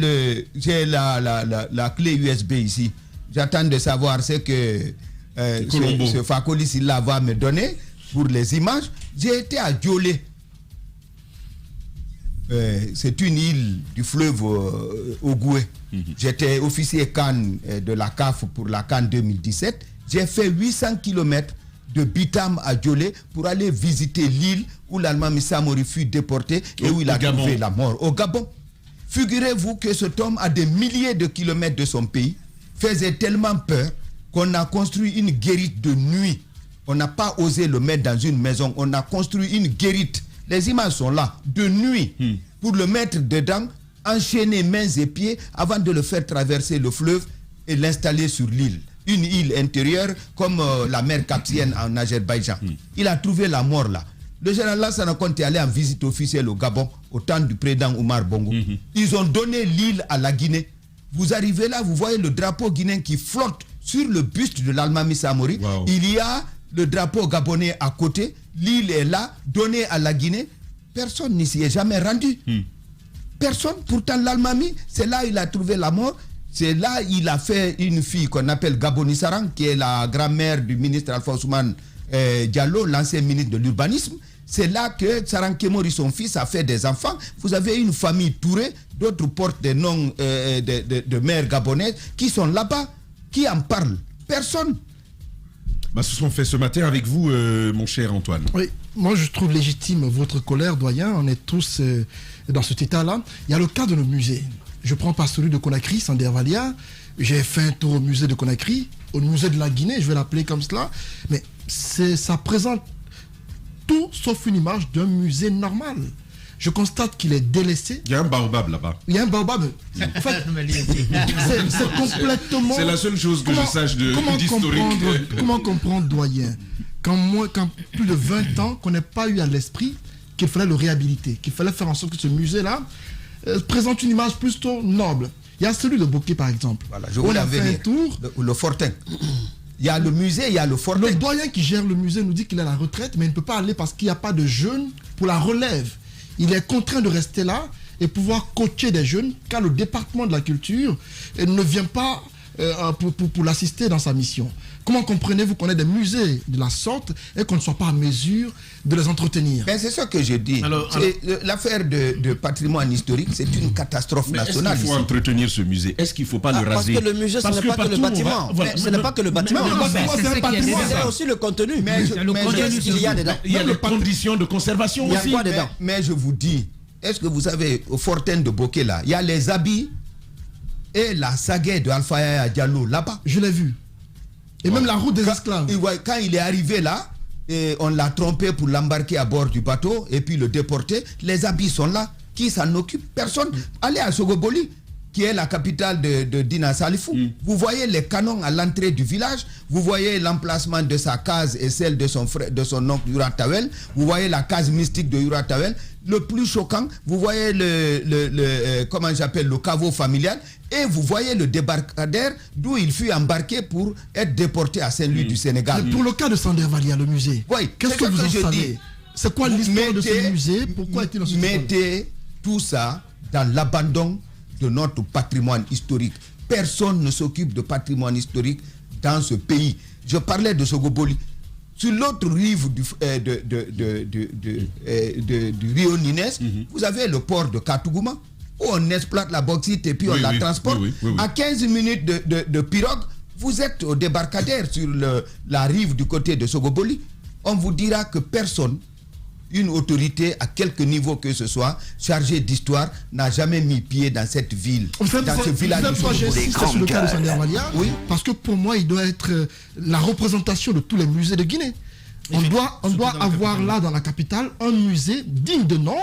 la clé USB ici. J'attends de savoir ce que ce Fakoli Silla va me donner pour les images. J'ai été à Diolé. C'est une île du fleuve Ogoué. J'étais officier CAN de la CAF pour la CAN 2017. J'ai fait 800 km de Bitam à Diolé pour aller visiter l'île où l'Almami Samori fut déporté et où il a trouvé la mort, au Gabon. Figurez-vous que cet homme, à des milliers de kilomètres de son pays, faisait tellement peur qu'on a construit une guérite de nuit. On n'a pas osé le mettre dans une maison. On a construit une guérite. Les images sont là, de nuit, pour le mettre dedans, enchaîner mains et pieds avant de le faire traverser le fleuve et l'installer sur l'île. Une île intérieure comme la mer Caspienne en Azerbaïdjan. Il a trouvé la mort là. Le général Lansana Conté est allé en visite officielle au Gabon, au temps du président Oumar Bongo. Ils ont donné l'île à la Guinée. Vous arrivez là, vous voyez le drapeau guinéen qui flotte sur le buste de l'Almami Samori. Wow. Il y a le drapeau gabonais à côté. L'île est là, donnée à la Guinée. Personne n'y s'y est jamais rendu. Personne. Pourtant, l'Almami, c'est là il a trouvé la mort. C'est là il a fait une fille qu'on appelle Gaboni Sarang, qui est la grand-mère du ministre Alpha Ousmane Diallo, l'ancien ministre de l'urbanisme. C'est là que Sarang Kemori, son fils, a fait des enfants. Vous avez une famille Touré, d'autres portent des noms de mères gabonaises qui sont là-bas. Qui en parle? Personne. Ce sont fait ce matin avec vous, mon cher Antoine. Oui, moi je trouve légitime votre colère, doyen. On est tous dans cet état-là. Il y a le cas de nos musées. Je prends pas celui de Conakry, Sandervalia. J'ai fait un tour au musée de Conakry, au musée de la Guinée, je vais l'appeler comme cela. Mais ça présente tout sauf une image d'un musée normal. Je constate qu'il est délaissé. Il y a un baobab là-bas. Il y a un baobab. En fait, c'est complètement... C'est la seule chose que je sache d'historique. Comment comprendre, doyen, quand plus de 20 ans, qu'on n'ait pas eu à l'esprit qu'il fallait le réhabiliter, qu'il fallait faire en sorte que ce musée-là présente une image plutôt noble. Il y a celui de Bokeh, par exemple. Voilà, je voulais fait un tour. Le Fortin. Il y a le musée, il y a le Fortin. Le doyen qui gère le musée nous dit qu'il est à la retraite, mais il ne peut pas aller parce qu'il n'y a pas de jeunes pour la relève. Il est contraint de rester là et pouvoir coacher des jeunes, car le département de la culture ne vient pas pour l'assister dans sa mission. Comment comprenez-vous qu'on ait des musées de la sorte et qu'on ne soit pas en mesure de les entretenir? Mais c'est ce que je dis. L'affaire de patrimoine historique, c'est une catastrophe nationale. Est-ce qu'il faut entretenir ce musée? Est-ce qu'il ne faut pas le raser? Parce que le musée, ce n'est pas que le bâtiment. Ce n'est pas que le bâtiment. C'est aussi le contenu. Mais il y a dedans. Il y a les conditions de conservation aussi. Il y a quoi dedans? Mais je vous dis, est-ce que vous savez, au Fortin de Bokeh, là, il y a les habits et la sagaie de Alpha Yaya Diallo là-bas. Je l'ai vu. Et même la route des esclaves. Quand il est arrivé là, et on l'a trompé pour l'embarquer à bord du bateau et puis le déporter, les habits sont là. Qui s'en occupe? Personne. Allez à Sogoboli, qui est la capitale de Dina Salifou. Vous voyez les canons à l'entrée du village, vous voyez l'emplacement de sa case et celle de son frère, de son oncle Yura Tawel, vous voyez la case mystique de Yura Tawel. Le plus choquant, vous voyez comment j'appelle, le caveau familial, et vous voyez le débarcadère d'où il fut embarqué pour être déporté à Saint-Louis du Sénégal. Mais pour le cas de Sandervalia, le musée, qu'est-ce que vous en savez? C'est quoi l'histoire de ce musée? Pourquoi est-il dans ce Mettez tout ça dans l'abandon de notre patrimoine historique. Personne ne s'occupe de patrimoine historique dans ce pays. Je parlais de Sogoboli. Sur l'autre rive du Rio Nines, vous avez le port de Katouguma, où on exploite la bauxite et puis on la transporte. À 15 minutes de pirogue, vous êtes au débarcadère sur la rive du côté de Sogoboli. On vous dira que personne, une autorité à quelque niveau que ce soit, chargée d'histoire, n'a jamais mis pied dans cette ville, dans ce village. J'insiste sur le cas de Sandervalia, parce que pour moi, il doit être la représentation de tous les musées de Guinée. On doit avoir là, dans la capitale, un musée digne de nom.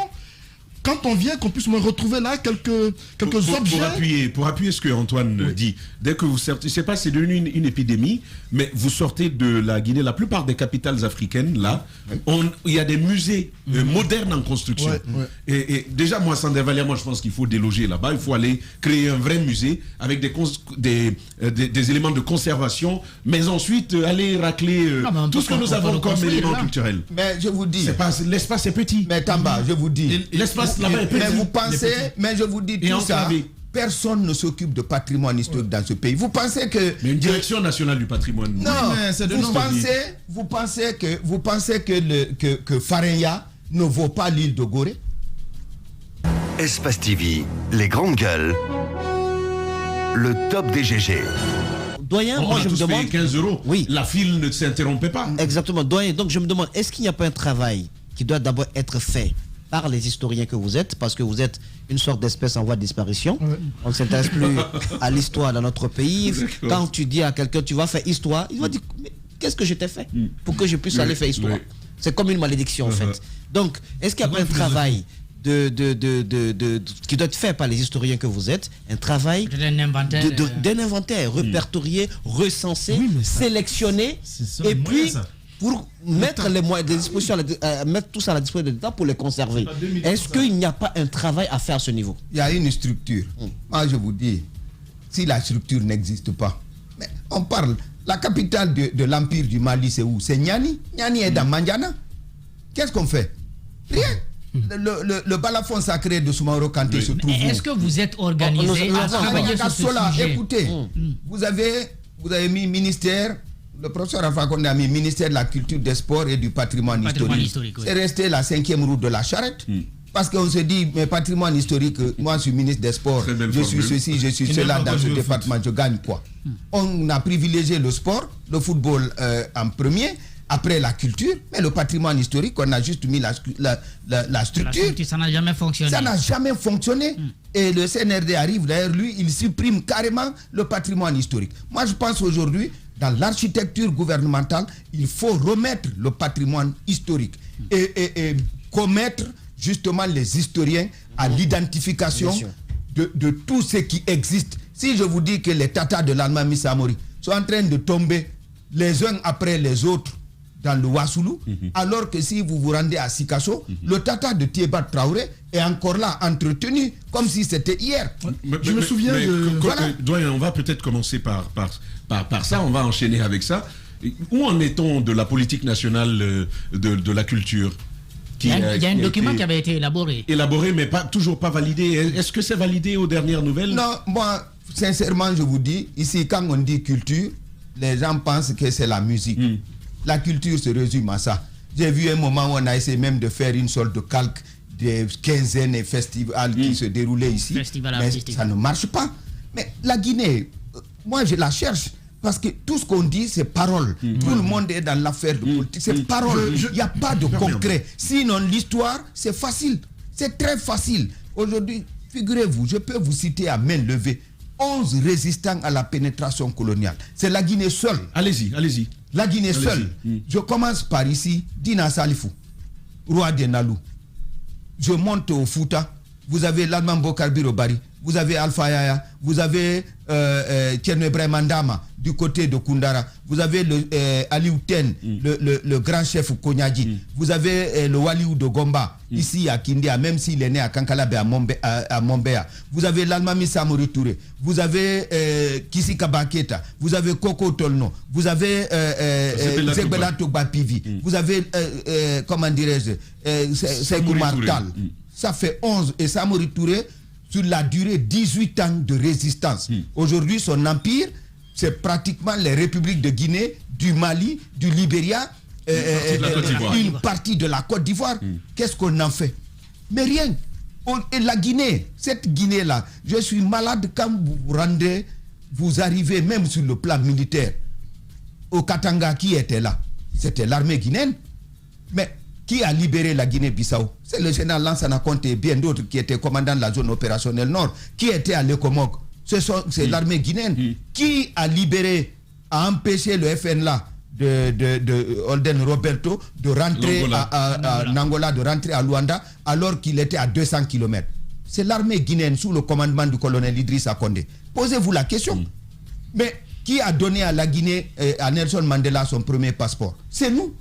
Quand on vient, qu'on puisse me retrouver là quelques objets. Pour appuyer ce que Antoine dit, dès que vous sortez, je ne sais pas, c'est devenu une épidémie, mais vous sortez de la Guinée, la plupart des capitales africaines, là, il y a des musées modernes en construction. Et déjà, moi, Sandervalia, je pense qu'il faut déloger là-bas, il faut aller créer un vrai musée avec des éléments de conservation, mais ensuite aller racler tout ce que nous avons comme éléments culturels. Mais je vous dis... L'espace est petit. Mais Tamba, je vous dis... L'espace mais vous pensez, mais je vous dis tout ça, personne ne s'occupe de patrimoine historique dans ce pays. Vous pensez que... Mais une direction nationale du patrimoine... Non, vous pensez que Farenya ne vaut pas l'île de Gorée? Espace TV, les grandes gueules, le top des GG. Doyen, moi je me demande... 15 €. Oui. La file ne s'interrompait pas. Exactement. Doyen, donc je me demande, est-ce qu'il n'y a pas un travail qui doit d'abord être fait par les historiens que vous êtes, parce que vous êtes une sorte d'espèce en voie de disparition. On ne s'intéresse plus à l'histoire dans notre pays. Quand tu dis à quelqu'un, tu vas faire histoire, il va dire, mais qu'est-ce que je t'ai fait pour que je puisse aller faire histoire? C'est comme une malédiction, en fait. Donc, est-ce qu'il n'y a pas un travail qui doit être fait par les historiens que vous êtes, un travail d'un inventaire, répertorié, recensé, sélectionné, et puis... pour mettre les moyens de disposition, mettre tout ça à la disposition de l'État pour les conserver. Est-ce qu'il n'y a pas un travail à faire à ce niveau? Il y a une structure. Moi, je vous dis, si la structure n'existe pas, mais on parle, la capitale de l'Empire du Mali, c'est où? C'est Niani. Niani est dans Mandiana. Qu'est-ce qu'on fait? Rien. Le balafon sacré de Soumaoro Kanté se trouve. Est-ce que vous êtes organisé à travailler sur ce sujet? Écoutez, vous avez mis ministère... Le professeur Alpha Condé a mis ministère de la Culture, des Sports et du Patrimoine historique. C'est resté la 5e roue de la charrette. Parce qu'on se dit, mais patrimoine historique, moi je suis ministre des Sports, je suis ceci, je suis cela dans ce département, je gagne quoi? On a privilégié le sport, le football en premier, après la culture, mais le patrimoine historique, on a juste mis la structure. Ça n'a jamais fonctionné. Ça n'a jamais fonctionné. Et le CNRD arrive, d'ailleurs, lui, il supprime carrément le patrimoine historique. Moi, je pense aujourd'hui, dans l'architecture gouvernementale, il faut remettre le patrimoine historique et commettre justement les historiens à l'identification de tout ce qui existe. Si je vous dis que les tatas de l'Allemagne Missamori sont en train de tomber les uns après les autres dans le Wassoulou, alors que si vous vous rendez à Sikasso, le tata de Thiébat Traoré est encore là, entretenu, comme si c'était hier. Je me souviens de... Doyen, on va peut-être commencer par ça, on va enchaîner avec ça. Où en est-on de la politique nationale de la culture? Il y a un document qui avait été élaboré. Élaboré, mais toujours pas validé. Est-ce que c'est validé aux dernières nouvelles? Non, moi, sincèrement, je vous dis, ici, quand on dit culture, les gens pensent que c'est la musique. La culture se résume à ça. J'ai vu un moment où on a essayé même de faire une sorte de calque des quinzaines et festivals qui se déroulaient ici. Mais ça ne marche pas. Mais la Guinée, moi je la cherche. Parce que tout ce qu'on dit, c'est parole. Tout le monde est dans l'affaire de politique. C'est parole. Il n'y a pas de concret. Sinon, l'histoire, c'est facile. C'est très facile. Aujourd'hui, figurez-vous, je peux vous citer à main levée 11 résistants à la pénétration coloniale. C'est la Guinée seule. Allez-y. La Guinée seule. Je commence par ici, Dina Salifou, roi des Nalou. Je monte au Fouta. Vous avez l'Allemand Bokar Birobari. Vous avez Alpha Yaya. Vous avez Tchernebre Mandama du côté de Koundara. Vous avez Aliou Ten, le grand chef Konyadji. Vous avez le Waliou de Gomba, ici à Kindia, même s'il est né à Kankalabe à Mombea. Vous avez l'Almami Samori Touré. Vous avez Kisika Baketa. Vous avez Koko Tolno. Vous avez Zegbela Togba Pivi. Vous avez, comment dirais-je, Sekou Martal. Ça fait 11. Et Samori Touré, sur la durée 18 ans de résistance. Aujourd'hui, son empire, c'est pratiquement les républiques de Guinée, du Mali, du Libéria, une partie de la Côte d'Ivoire. Qu'est-ce qu'on en fait? Mais rien. Et la Guinée, cette Guinée-là, je suis malade quand vous arrivez même sur le plan militaire. Au Katanga, qui était là? C'était l'armée guinéenne. Mais qui a libéré la Guinée-Bissau? C'est le général Lansana Conté et bien d'autres qui étaient commandants de la zone opérationnelle Nord, qui étaient à l'Ecomog. C'est l'armée guinéenne. Qui a libéré, a empêché le FNLA de Holden Roberto de rentrer à Angola, de rentrer à Luanda, alors qu'il était à 200 km. C'est l'armée guinéenne sous le commandement du colonel Idrissa Condé. Posez-vous la question. Mais qui a donné à la Guinée, à Nelson Mandela, son premier passeport? C'est nous.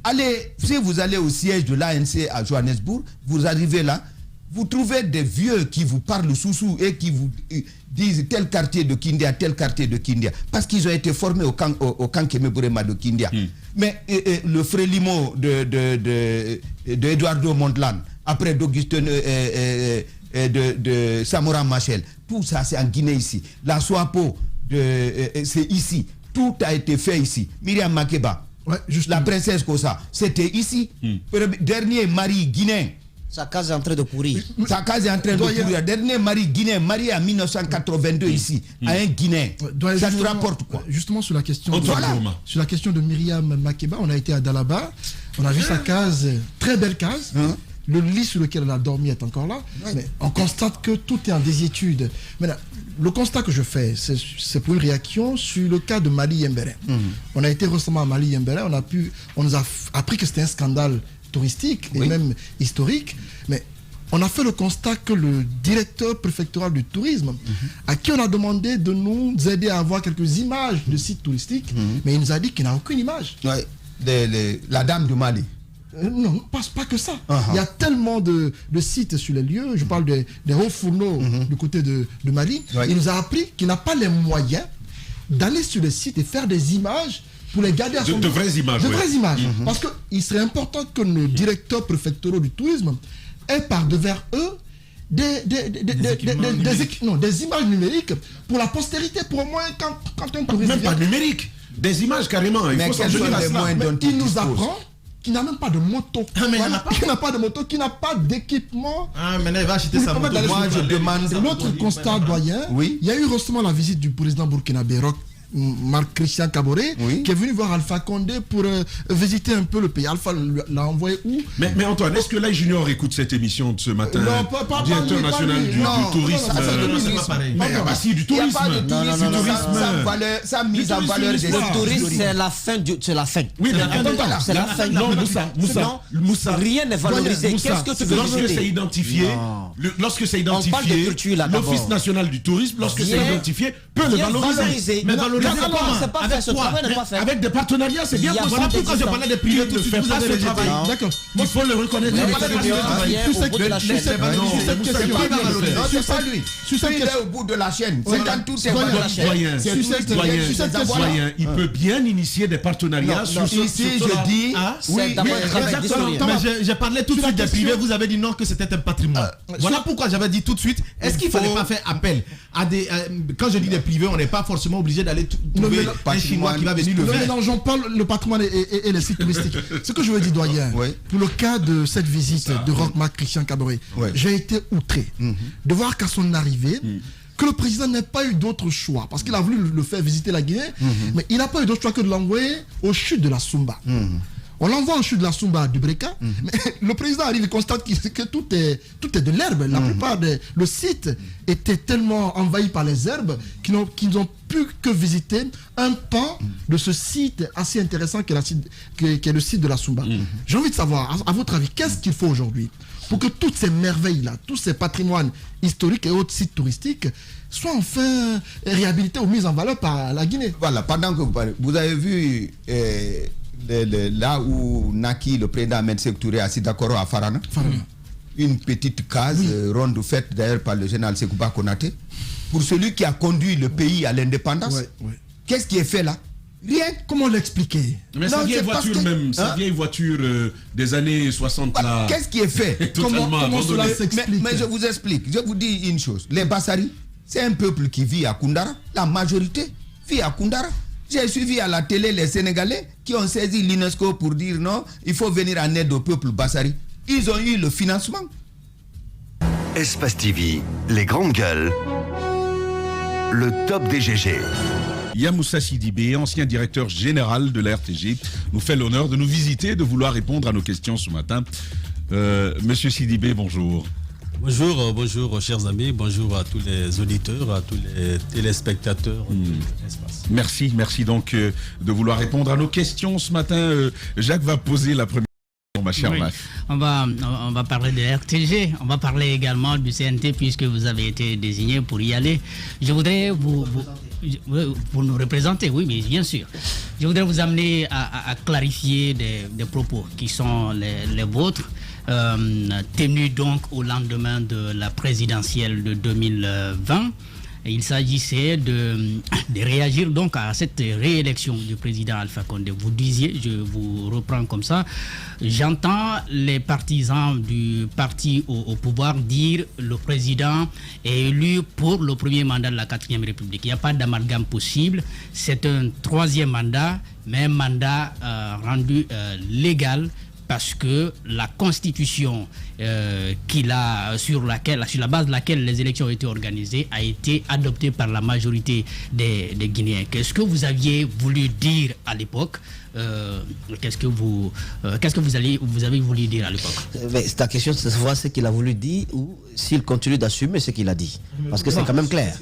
Allez, si vous allez au siège de l'ANC à Johannesburg, vous arrivez là, vous trouvez des vieux qui vous parlent sous-sous et qui vous disent tel quartier de Kindia, tel quartier de Kindia, parce qu'ils ont été formés au camp Kemeburema de Kindia. Mais le Frélimo de Eduardo Mondlane, après d'Augustin de Samora Machel, tout ça c'est en Guinée ici. La Soapo, c'est ici. Tout a été fait ici. Myriam Makeba, la princesse Kosa, c'était ici. Dernier mari guinéen. Sa case est en train de pourrir. Sa case est en train de pourrir. Dernier mari guinéen, marié en 1982 ici, à un Guinéen. Ça nous rapporte quoi? Justement sur la question sur la question de Myriam Makeba, on a été à Dalaba, on a vu sa case, très belle case. Le lit sur lequel elle a dormi est encore là. Mais on constate que tout est en désuétude. Maintenant, le constat que je fais, c'est pour une réaction sur le cas de Mali Yembere. On a été récemment à Mali Yembere, on nous a appris que c'était un scandale touristique et même historique, mais on a fait le constat que le directeur préfectoral du tourisme, à qui on a demandé de nous aider à avoir quelques images de sites touristiques, mais il nous a dit qu'il n'a aucune image. La dame du Mali. Non, pas que ça. Il y a tellement de sites sur les lieux. Je parle des hauts fourneaux du côté de Mali. Il nous a appris qu'il n'a pas les moyens d'aller sur les sites et faire des images pour les garder à son de vraies images. De vraies images. Parce qu'il serait important que nos directeurs préfectoraux du tourisme aient par devers eux des images numériques pour la postérité, pour au moins quand un touriste même pas numérique, des images carrément. Il faut s'en tenir à cela. Il nous apprend qui n'a même pas de moto, qui n'a pas de moto, qui n'a pas d'équipement. Maintenant il va acheter sa moto. Moi je demande. L'autre constat doyen, il y a eu récemment la visite du président burkinabé Marc-Christian Kaboré, qui est venu voir Alpha Condé pour visiter un peu le pays. Alpha l'a envoyé où? Mais Antoine, est-ce que là Junior écoute cette émission de ce matin? Non, pas directeur national du tourisme. C'est pas pareil. Si, du tourisme. Ça mise en valeur des le tourisme, c'est la fin. Oui, mais c'est la fin. Non, Moussa, rien n'est valorisé. Qu'est-ce que tu veux dire? Lorsque c'est identifié, l'Office national du tourisme, lorsque c'est identifié, peut le valoriser. Mais c'est pas fait, ce travail n'est pas fait. Avec des partenariats, c'est bien possible. Voilà pourquoi je parlais des privés, tout de suite, vous avez rejeté. D'accord. Il faut le reconnaître. Il est au bout de la chaîne. C'est quand tout est Citoyen, il peut bien initier des partenariats sur ce. Ici, je dis, oui, mais j'ai parlé tout de suite des privés, vous avez dit non, que c'était un patrimoine. Voilà pourquoi j'avais dit tout de suite, est-ce qu'il ne fallait pas faire appel à des... Quand je dis des privés, on n'est pas forcément obligé d'aller trouver un Chinois qui va venir le faire. Ne mélangeons pas le patrimoine et les sites touristiques. Ce que je veux dire, doyen, pour le cas de cette visite de Roch-Marc Christian Kaboré, j'ai été outré de voir qu'à son arrivée, que le président n'ait pas eu d'autre choix, parce qu'il a voulu le faire visiter la Guinée, mais il n'a pas eu d'autre choix que de l'envoyer au chute de la Sumba. On l'envoie au chute de la Sumba à Dubreka, mais le président arrive et constate que tout est de l'herbe. La plupart le site était tellement envahi par les herbes qu'ils n'ont pu que visiter un pan de ce site assez intéressant qui est le site de la Sumba. J'ai envie de savoir, à votre avis, qu'est-ce qu'il faut aujourd'hui pour que toutes ces merveilles-là, tous ces patrimoines historiques et autres sites touristiques soient enfin réhabilités ou mis en valeur par la Guinée? Voilà, pendant que vous parlez, vous avez vu là où Naki, le président Ahmed Sékou Touré, assis d'accord à Farana, une petite case ronde faite d'ailleurs par le général Sekouba Konaté, pour celui qui a conduit le pays à l'indépendance. Qu'est-ce qui est fait là? Rien. Comment l'expliquer? Mais sa vieille voiture même, sa vieille voiture des années 60 là. Qu'est-ce qui est fait? Comment cela s'explique? Mais je vous explique, je vous dis une chose. Les Bassari, c'est un peuple qui vit à Koundara. La majorité vit à Koundara. J'ai suivi à la télé les Sénégalais qui ont saisi l'UNESCO pour dire non, il faut venir en aide au peuple Bassari. Ils ont eu le financement. Espace TV, les grandes gueules, le top des GG. Yamoussa Sidibé, ancien directeur général de la RTG, nous fait l'honneur de nous visiter, de vouloir répondre à nos questions ce matin. Monsieur Sidibé, bonjour. Bonjour chers amis, bonjour à tous les auditeurs, à tous les téléspectateurs de l'espace. Merci donc de vouloir répondre à nos questions ce matin. Jacques va poser la première question, ma chère Maf. On va parler de RTG, on va parler également du CNT puisque vous avez été désigné pour y aller. Je voudrais pour nous représenter, oui, mais bien sûr. Je voudrais vous amener à clarifier des propos qui sont les vôtres. Tenu donc au lendemain de la présidentielle de 2020. Il s'agissait de réagir donc à cette réélection du président Alpha Condé. Vous disiez, je vous reprends comme ça, j'entends les partisans du parti au pouvoir dire le président est élu pour le premier mandat de la 4e République. Il n'y a pas d'amalgame possible. C'est un 3e mandat, mais un mandat rendu légal, parce que la constitution sur la base de laquelle les élections ont été organisées a été adoptée par la majorité des Guinéens. Qu'est-ce que vous aviez voulu dire à l'époque? Qu'est-ce que vous avez voulu dire à l'époque? Ta question, c'est de savoir ce qu'il a voulu dire ou s'il continue d'assumer ce qu'il a dit. Parce que c'est quand même clair.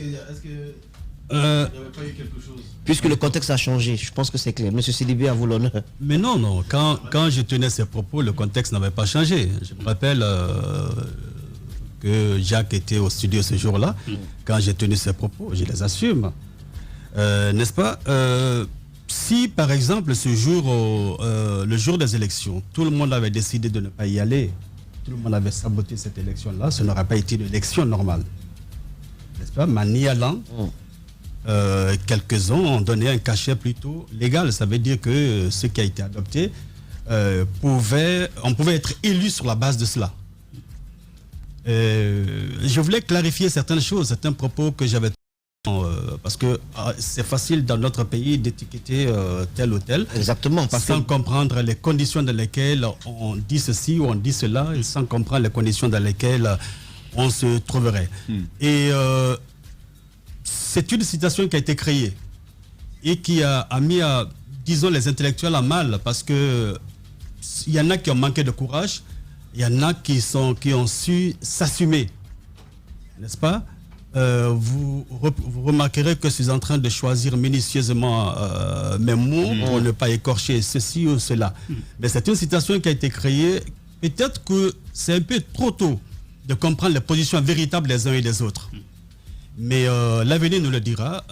Puisque le contexte a changé, je pense que c'est clair. Monsieur Sidibé, à vous l'honneur. Mais non. Quand je tenais ces propos, le contexte n'avait pas changé. Je me rappelle que Jacques était au studio ce jour-là. Quand j'ai tenu ces propos, je les assume. N'est-ce pas? Si, par exemple, ce jour, le jour des élections, tout le monde avait décidé de ne pas y aller, tout le monde avait saboté cette élection-là, ce n'aurait pas été une élection normale. N'est-ce pas? Mais en y allant, quelques-uns ont donné un cachet plutôt légal. Ça veut dire que ce qui a été adopté, on pouvait être élu sur la base de cela. Je voulais clarifier certaines choses, certains propos que j'avais parce que c'est facile dans notre pays d'étiqueter tel ou tel. Exactement. Sans comprendre les conditions dans lesquelles on dit ceci ou on dit cela, et sans comprendre les conditions dans lesquelles on se trouverait. Et c'est une situation qui a été créée et qui a mis, disons, les intellectuels à mal, parce que il y en a qui ont manqué de courage, il y en a qui ont su s'assumer, n'est-ce pas? Vous remarquerez que je suis en train de choisir minutieusement mes mots pour ne pas écorcher ceci ou cela. Mais c'est une situation qui a été créée. Peut-être que c'est un peu trop tôt de comprendre les positions véritables des uns et des autres. Mais l'avenir nous le dira.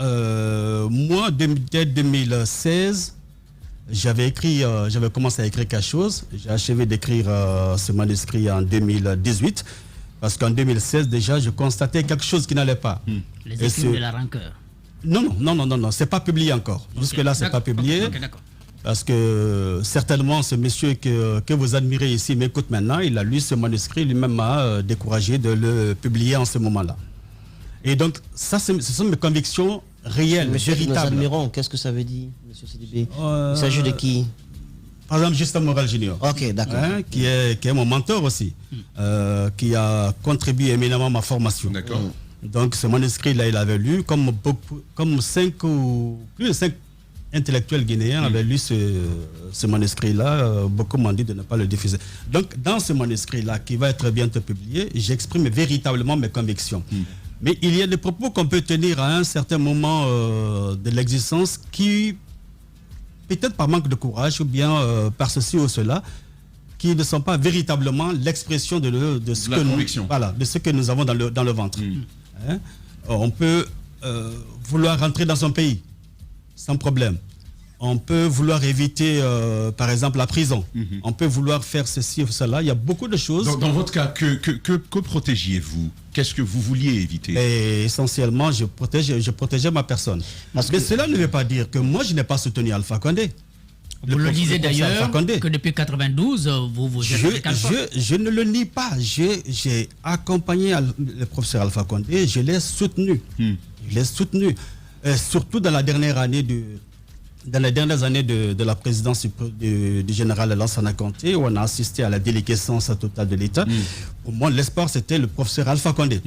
Moi, dès 2016, j'avais commencé à écrire quelque chose. J'ai achevé d'écrire ce manuscrit en 2018. Parce qu'en 2016, déjà, je constatais quelque chose qui n'allait pas. Les écrits de la rancœur. Non, c'est pas publié encore. Okay. Jusque-là, c'est pas publié. Okay, parce que certainement, ce monsieur que vous admirez ici m'écoute maintenant. Il a lu ce manuscrit, lui-même m'a découragé de le publier en ce moment-là. Et donc, ça, ce sont mes convictions réelles, monsieur, véritables. Nous admirons, qu'est-ce que ça veut dire, monsieur Sidibé? Il s'agit de qui? Par exemple, Justin Morel Junior. Ok, d'accord. Qui est mon mentor aussi, qui a contribué éminemment à ma formation. D'accord. Donc, ce manuscrit-là, il avait lu, comme plus de 5 intellectuels guinéens avaient lu ce manuscrit-là. Beaucoup m'ont dit de ne pas le diffuser. Donc, dans ce manuscrit-là, qui va être bientôt publié, j'exprime véritablement mes convictions. Mais il y a des propos qu'on peut tenir à un certain moment de l'existence qui, peut-être par manque de courage ou bien par ceci ou cela, qui ne sont pas véritablement l'expression de ce que nous avons dans le ventre. Hein? On peut vouloir rentrer dans son pays sans problème. On peut vouloir éviter, par exemple, la prison. On peut vouloir faire ceci ou cela. Il y a beaucoup de choses. Dans votre cas, que protégiez-vous? Qu'est-ce que vous vouliez éviter? Et essentiellement, je protégeais ma personne. Mais cela ne veut pas dire que moi, je n'ai pas soutenu Alpha Condé. Vous le disiez d'ailleurs que depuis 92, vous êtes avec Alpha. Je ne le nie pas. J'ai accompagné le professeur Alpha Condé. Je l'ai soutenu. Je l'ai soutenu. Surtout dans la dernière année dans les dernières années de la présidence du général Lansana Conté, où on a assisté à la déliquescence totale de l'État. Pour moi, l'espoir, c'était le professeur Alpha Condé.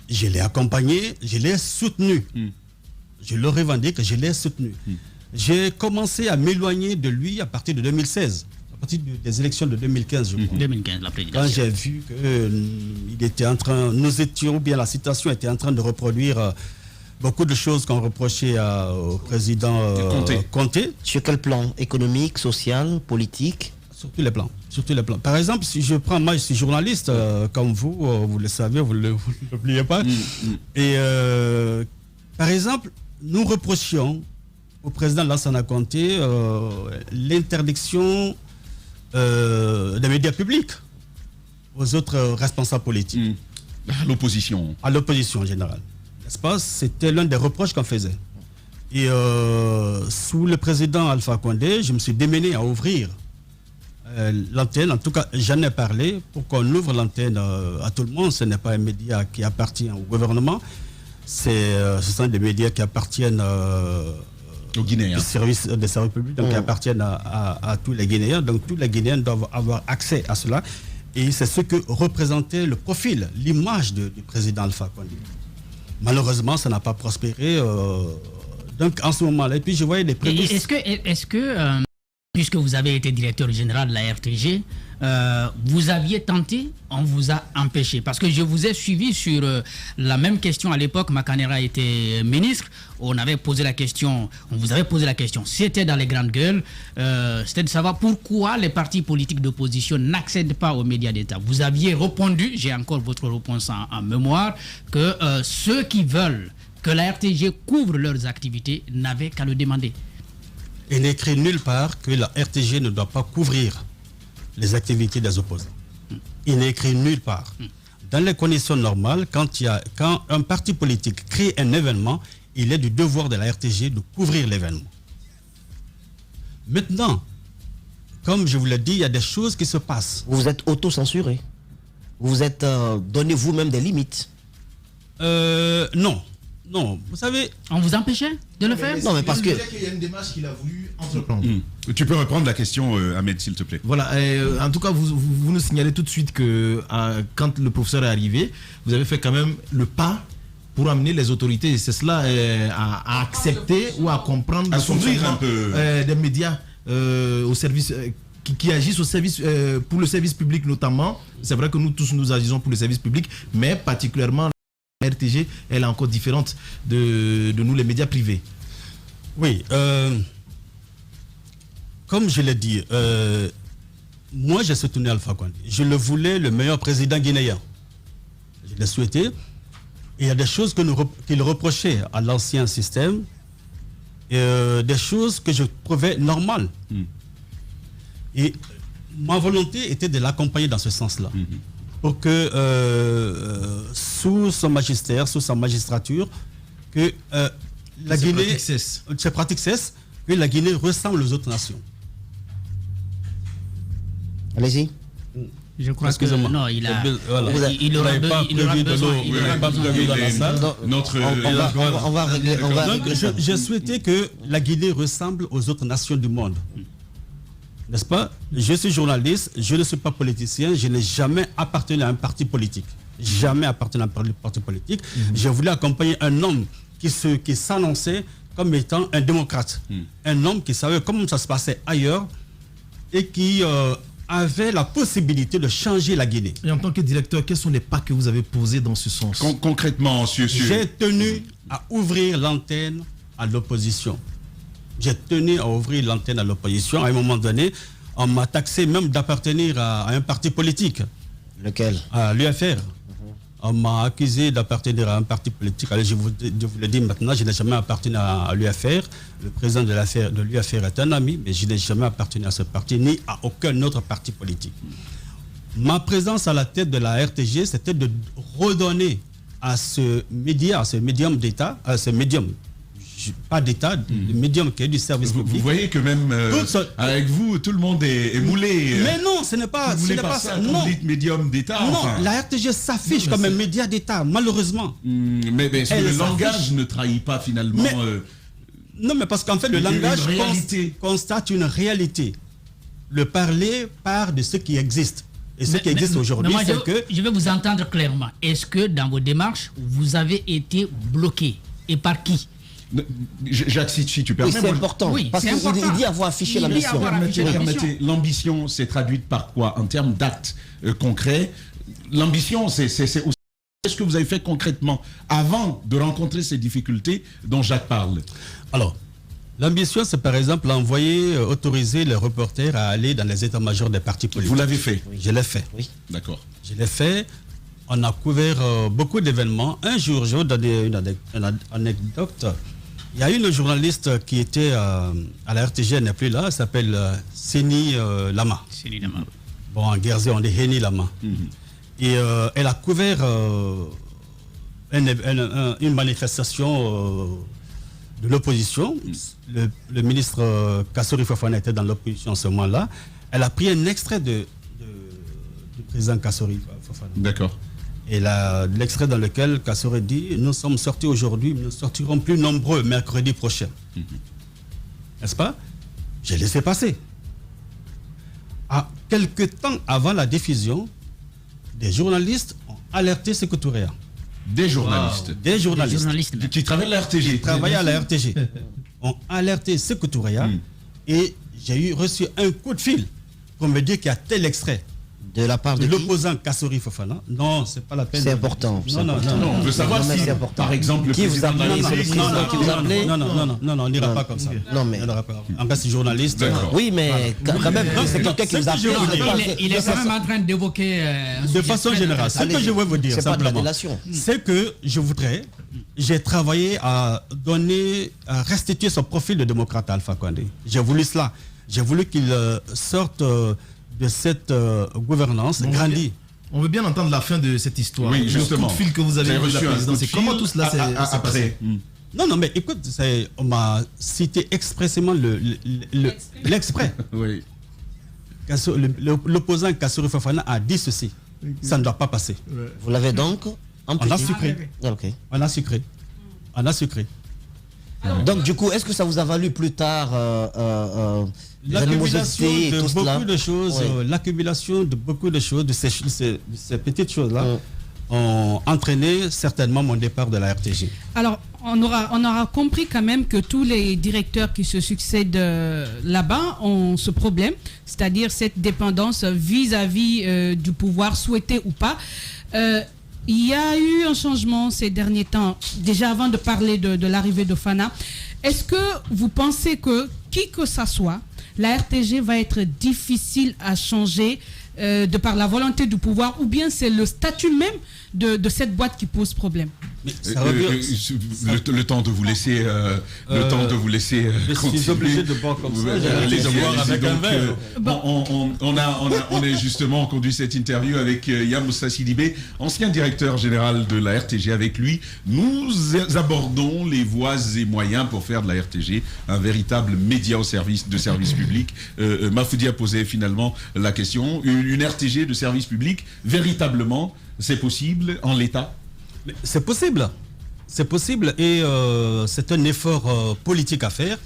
Je l'ai accompagné, je l'ai soutenu. Je le revendique, je l'ai soutenu. J'ai commencé à m'éloigner de lui à partir de 2016, à partir des élections de 2015, je crois. 2015, la présidentielle. Quand j'ai vu que la situation était en train de reproduire beaucoup de choses qu'on reprochait au président Conté. Sur quel plan? Économique, social, politique? Sur tous les plans. Par exemple, si je prends, moi je suis journaliste, comme vous le savez, vous ne l'oubliez pas. Et par exemple, nous reprochions au président Lansana Conté l'interdiction des médias publics aux autres responsables politiques. À l'opposition. À l'opposition en général. N'est-ce pas? C'était l'un des reproches qu'on faisait. Et sous le président Alpha Condé, je me suis démené à ouvrir l'antenne. En tout cas, j'en ai parlé pour qu'on ouvre l'antenne à tout le monde. Ce n'est pas un média qui appartient au gouvernement. Ce sont des médias qui appartiennent aux Guinéens. Des services publics, donc qui appartiennent à tous les Guinéens. Donc tous les Guinéens doivent avoir accès à cela. Et c'est ce que représentait le profil, l'image du président Alpha Condé. Malheureusement, ça n'a pas prospéré. Donc, en ce moment-là, et puis je voyais des prémices. Est-ce que puisque vous avez été directeur général de la RTG, vous aviez tenté, on vous a empêché? Parce que je vous ai suivi sur la même question à l'époque. Makanera était ministre. On vous avait posé la question. C'était dans les grandes gueules. C'était de savoir pourquoi les partis politiques d'opposition n'accèdent pas aux médias d'État. Vous aviez répondu, j'ai encore votre réponse en mémoire, que ceux qui veulent que la RTG couvre leurs activités n'avaient qu'à le demander. Il n'est écrit nulle part que la RTG ne doit pas couvrir les activités des opposants. Il n'est écrit nulle part. Dans les conditions normales, quand un parti politique crée un événement, il est du devoir de la RTG de couvrir l'événement. Maintenant, comme je vous l'ai dit, il y a des choses qui se passent. Vous vous êtes auto-censuré. Vous vous êtes donné vous-même des limites. Non. Non, vous savez... On vous empêchait de le faire? Non, mais parce que... Il y a une démarche qu'il a voulu entreprendre. Tu peux reprendre la question, Ahmed, s'il te plaît. Voilà, en tout cas, vous nous signalez tout de suite que quand le professeur est arrivé, vous avez fait quand même le pas pour amener les autorités, c'est cela, à accepter ou à comprendre... À s'ouvrir un peu. Des médias au service... Qui agissent au service, pour le service public notamment. C'est vrai que nous tous, nous agissons pour le service public, mais particulièrement... La RTG, elle est encore différente de nous, les médias privés. Oui, comme je l'ai dit, moi j'ai soutenu Alpha Condé. Je le voulais le meilleur président guinéen. Je l'ai souhaité. il y a des choses qu'il reprochait à l'ancien système, des choses que je trouvais normales. Et ma volonté était de l'accompagner dans ce sens-là. Pour que, sous son magistère, sous sa magistrature, que la Guinée, ces pratiques cessent, que la Guinée ressemble aux autres nations. Allez-y. Je crois que non, il a. Il n'aurait pas prévu de l'eau. Il n'aurait pas prévu dans la salle. On va régler. J'ai souhaité que la Guinée ressemble aux autres nations du monde. N'est-ce pas? Je suis journaliste, je ne suis pas politicien, je n'ai jamais appartenu à un parti politique. Jamais appartenu à un parti politique. Je voulais accompagner un homme qui s'annonçait comme étant un démocrate. Un homme qui savait comment ça se passait ailleurs et qui avait la possibilité de changer la Guinée. Et en tant que directeur, quels sont les pas que vous avez posés dans ce sens? Concrètement, monsieur. J'ai tenu à ouvrir l'antenne à l'opposition. J'ai tenu à ouvrir l'antenne à l'opposition. À un moment donné, on m'a taxé même d'appartenir à un parti politique. Lequel? À l'UFR. On m'a accusé d'appartenir à un parti politique. Allez, je vous le dis maintenant, je n'ai jamais appartenu à l'UFR. Le président de l'UFR est un ami, mais je n'ai jamais appartenu à ce parti, ni à aucun autre parti politique. Ma présence à la tête de la RTG, c'était de redonner à ce média, à ce médium d'État, à ce médium, pas d'État, le médium qui est du service public. Vous voyez que même avec vous, tout le monde est moulé. Mais non, ce n'est pas, ça. Non. Vous dites médium d'État. Non, enfin. la RTG s'affiche comme un média d'État, malheureusement. Mais le langage ne trahit pas finalement. Non, mais parce qu'en fait, le langage constate une réalité. Le parler part de ce qui existe. Et ce qui existe aujourd'hui, c'est que... Je vais vous entendre clairement. Est-ce que dans vos démarches, vous avez été bloqué? Et par qui? Jacques, si tu permets. Oui, c'est important. Oui, parce qu'il dit avoir affiché l'ambition. L'ambition, c'est traduite par quoi? En termes d'actes concrets. L'ambition, c'est aussi... Qu'est-ce que vous avez fait concrètement avant de rencontrer ces difficultés dont Jacques parle? Alors, l'ambition, c'est par exemple autoriser les reporters à aller dans les états-majors des partis politiques. Vous l'avez fait? Oui. Je l'ai fait. Oui. D'accord. Je l'ai fait. On a couvert beaucoup d'événements. Un jour, je vais vous donner une anecdote. Il y a une journaliste qui était à la RTG, elle n'est plus là, elle s'appelle Séni Lama. Séni Lama. Bon, en Guernsey, on dit Héni Lama. Et elle a couvert une manifestation de l'opposition. Le ministre Kassori Fofana était dans l'opposition à ce moment-là. Elle a pris un extrait du président Kassori Fofana. D'accord. Et l'extrait dans lequel Kassori dit « Nous sommes sortis aujourd'hui, nous sortirons plus nombreux mercredi prochain. N'est-ce pas? J'ai laissé passer. À quelques temps avant la diffusion, des journalistes ont alerté Sékou Touré. Des journalistes? Wow. Des journalistes. Qui travaillent à la RTG? Qui travaillent à la RTG. Ont alerté Sékou Touré. Et j'ai reçu un coup de fil pour me dire qu'il y a tel extrait. De la part de l'opposant Kassori Fofana. Non, c'est pas la peine. C'est important. Non. On veut savoir si, par exemple, qui vous appelez, c'est le président qui vous appelez. Non, on n'ira pas comme ça. Non, mais en fait, c'est journaliste. Oui, mais quand même, c'est quelqu'un qui vous appelle. Il est quand même en train d'évoquer. De façon générale, ce que je veux vous dire simplement, c'est que j'ai travaillé à restituer son profil de démocrate à Alpha Condé. J'ai voulu cela. J'ai voulu qu'il sorte de cette gouvernance grandie. On veut bien entendre la fin de cette histoire. Oui, justement. Le coup de fil que vous avez eu de la présidence. Et comment tout cela s'est passé? Non, mais écoute, on m'a cité expressément l'exprès. Oui. L'opposant Kassori Fofana a dit ceci. Ça ne doit pas passer. Vous l'avez donc empêché? On a sucré. Okay. On a sucré. Donc du coup, est-ce que ça vous a valu plus tard l'accumulation de beaucoup de choses, l'accumulation de beaucoup de choses, de ces petites choses-là, ont entraîné certainement mon départ de la RTG. Alors, on aura compris quand même que tous les directeurs qui se succèdent là-bas ont ce problème, c'est-à-dire cette dépendance vis-à-vis du pouvoir, souhaité ou pas. Il y a eu un changement ces derniers temps, déjà avant de parler de l'arrivée de Fana. Est-ce que vous pensez que, qui que ça soit, la RTG va être difficile à changer de par la volonté du pouvoir, ou bien c'est le statut même de cette boîte qui pose problème? Le temps de vous laisser, je suis obligé de boire comme ça. J'allais boire avec un verre. On est justement conduit cette interview avec Yam Moussa Sidibé, ancien directeur général de la RTG. Avec lui, nous abordons les voies et moyens pour faire de la RTG un véritable média de service public. Mafoudi a posé finalement la question, une RTG de service public, véritablement, c'est possible en l'état? C'est possible. C'est possible et c'est un effort politique à faire.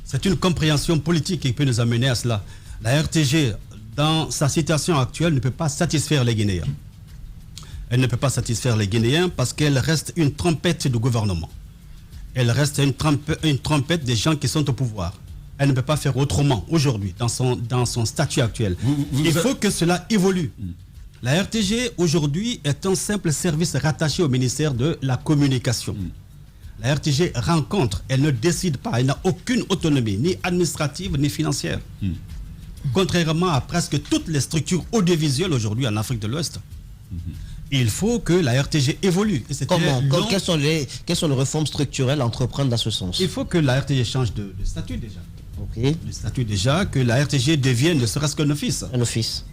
C'est une compréhension politique qui peut nous amener à cela. La RTG, dans sa situation actuelle, ne peut pas satisfaire les Guinéens. Elle ne peut pas satisfaire les Guinéens parce qu'elle reste une trompette du gouvernement. Elle reste une trompette des gens qui sont au pouvoir. Elle ne peut pas faire autrement aujourd'hui, dans son statut actuel. Il faut que cela évolue. La RTG, aujourd'hui, est un simple service rattaché au ministère de la Communication. La RTG rencontre, elle ne décide pas, elle n'a aucune autonomie, ni administrative, ni financière. Contrairement à presque toutes les structures audiovisuelles aujourd'hui en Afrique de l'Ouest. Il faut que la RTG évolue. Et comment? Quelles sont les réformes structurelles à entreprendre dans ce sens? Il faut que la RTG change de statut déjà. Okay. Le statut déjà, que la RTG devienne ne serait-ce qu'un office. Un office.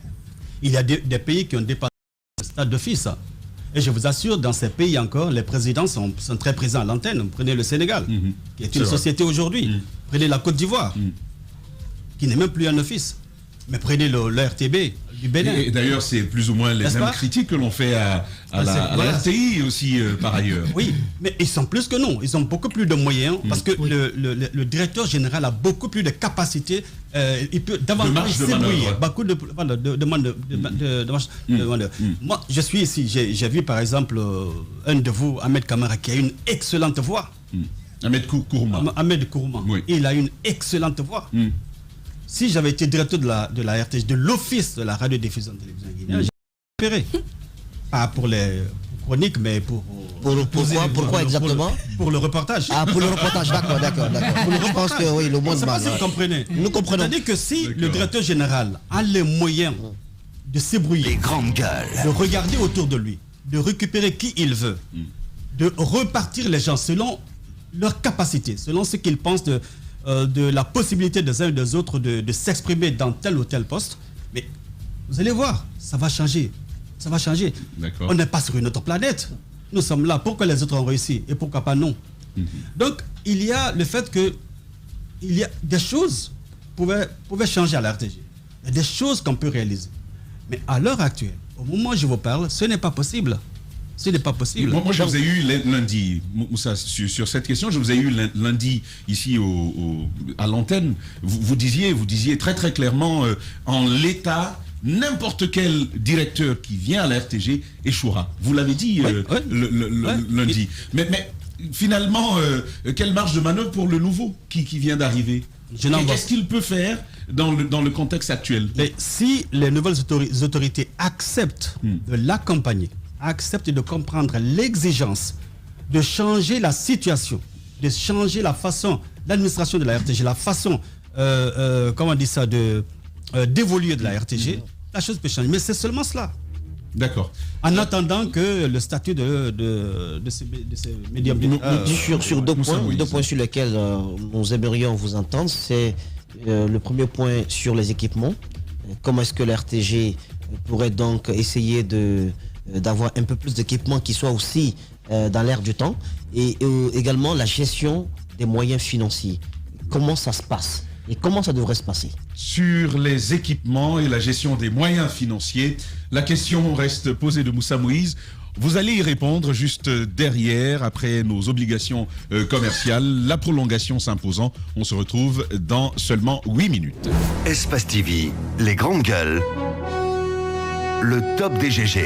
Il y a des pays qui ont dépassé le stade d'office. Et je vous assure, dans ces pays encore, les présidents sont très présents à l'antenne. Prenez le Sénégal, qui est une société aujourd'hui. Prenez la Côte d'Ivoire, qui n'est même plus un office. Mais prenez le RTB du Bénin. Et d'ailleurs, c'est plus ou moins les mêmes critiques que l'on fait à la RTI aussi, par ailleurs. Oui, mais ils sont plus que non. Ils ont beaucoup plus de moyens parce que le directeur général a beaucoup plus de capacités. Il peut davantage s'ébrouiller. Beaucoup de demandes. Moi, je suis ici. J'ai vu, par exemple, un de vous, Ahmed Kamara, qui a une excellente voix. Ahmed Kourouma. Ahmed Kourouma. Oui. Il a une excellente voix. Si j'avais été directeur de la RTG, de l'office de la radiodiffusion de télévision guinéenne, j'ai espéré. Pas pour les chroniques, mais pourquoi exactement? Pour le reportage. Ah, pour le reportage, d'accord. Je pense que oui, le monde mal. Si vous comprenez. Nous comprenons. C'est-à-dire que si le directeur général a les moyens de s'ébrouiller, les grandes gueules, de regarder autour de lui, de récupérer qui il veut, de repartir les gens selon leur capacité, selon ce qu'ils pensent de la possibilité des uns et des autres de s'exprimer dans tel ou tel poste, mais vous allez voir, ça va changer. Ça va changer. On n'est pas sur une autre planète. Nous sommes là. Pourquoi les autres ont réussi et pourquoi pas non? Donc, il y a le fait que il y a des choses pouvaient changer à la RTG. Il y a des choses qu'on peut réaliser. Mais à l'heure actuelle, au moment où je vous parle, ce n'est pas possible. Ce n'est pas possible. Moi, je vous ai eu lundi, Moussa, sur cette question, je vous ai eu lundi ici à l'antenne. Vous disiez très très clairement, en l'état, n'importe quel directeur qui vient à la RTG échouera. Vous l'avez dit lundi. Mais finalement, quelle marge de manœuvre pour le nouveau qui vient d'arriver? Qu'est-ce qu'il peut faire dans le contexte actuel? Mais si les nouvelles autorités acceptent de l'accompagner, acceptent de comprendre l'exigence de changer la situation, de changer la façon d'administration de la RTG, la façon, comment on dit ça, d'évoluer de la RTG, la chose peut changer. Mais c'est seulement cela. D'accord. En attendant que le statut de ces médias... Sur deux points sur lesquels nous aimerions vous entendre, c'est le premier point sur les équipements. Comment est-ce que la RTG pourrait donc essayer d'avoir un peu plus d'équipements qui soient aussi dans l'air du temps, et également la gestion des moyens financiers. Comment ça se passe et comment ça devrait se passer? Sur les équipements et la gestion des moyens financiers, la question reste posée de Moussa Moïse. Vous allez y répondre juste derrière, après nos obligations commerciales, la prolongation s'imposant. On se retrouve dans seulement 8 minutes. Espace TV, les grandes gueules, le top des GG.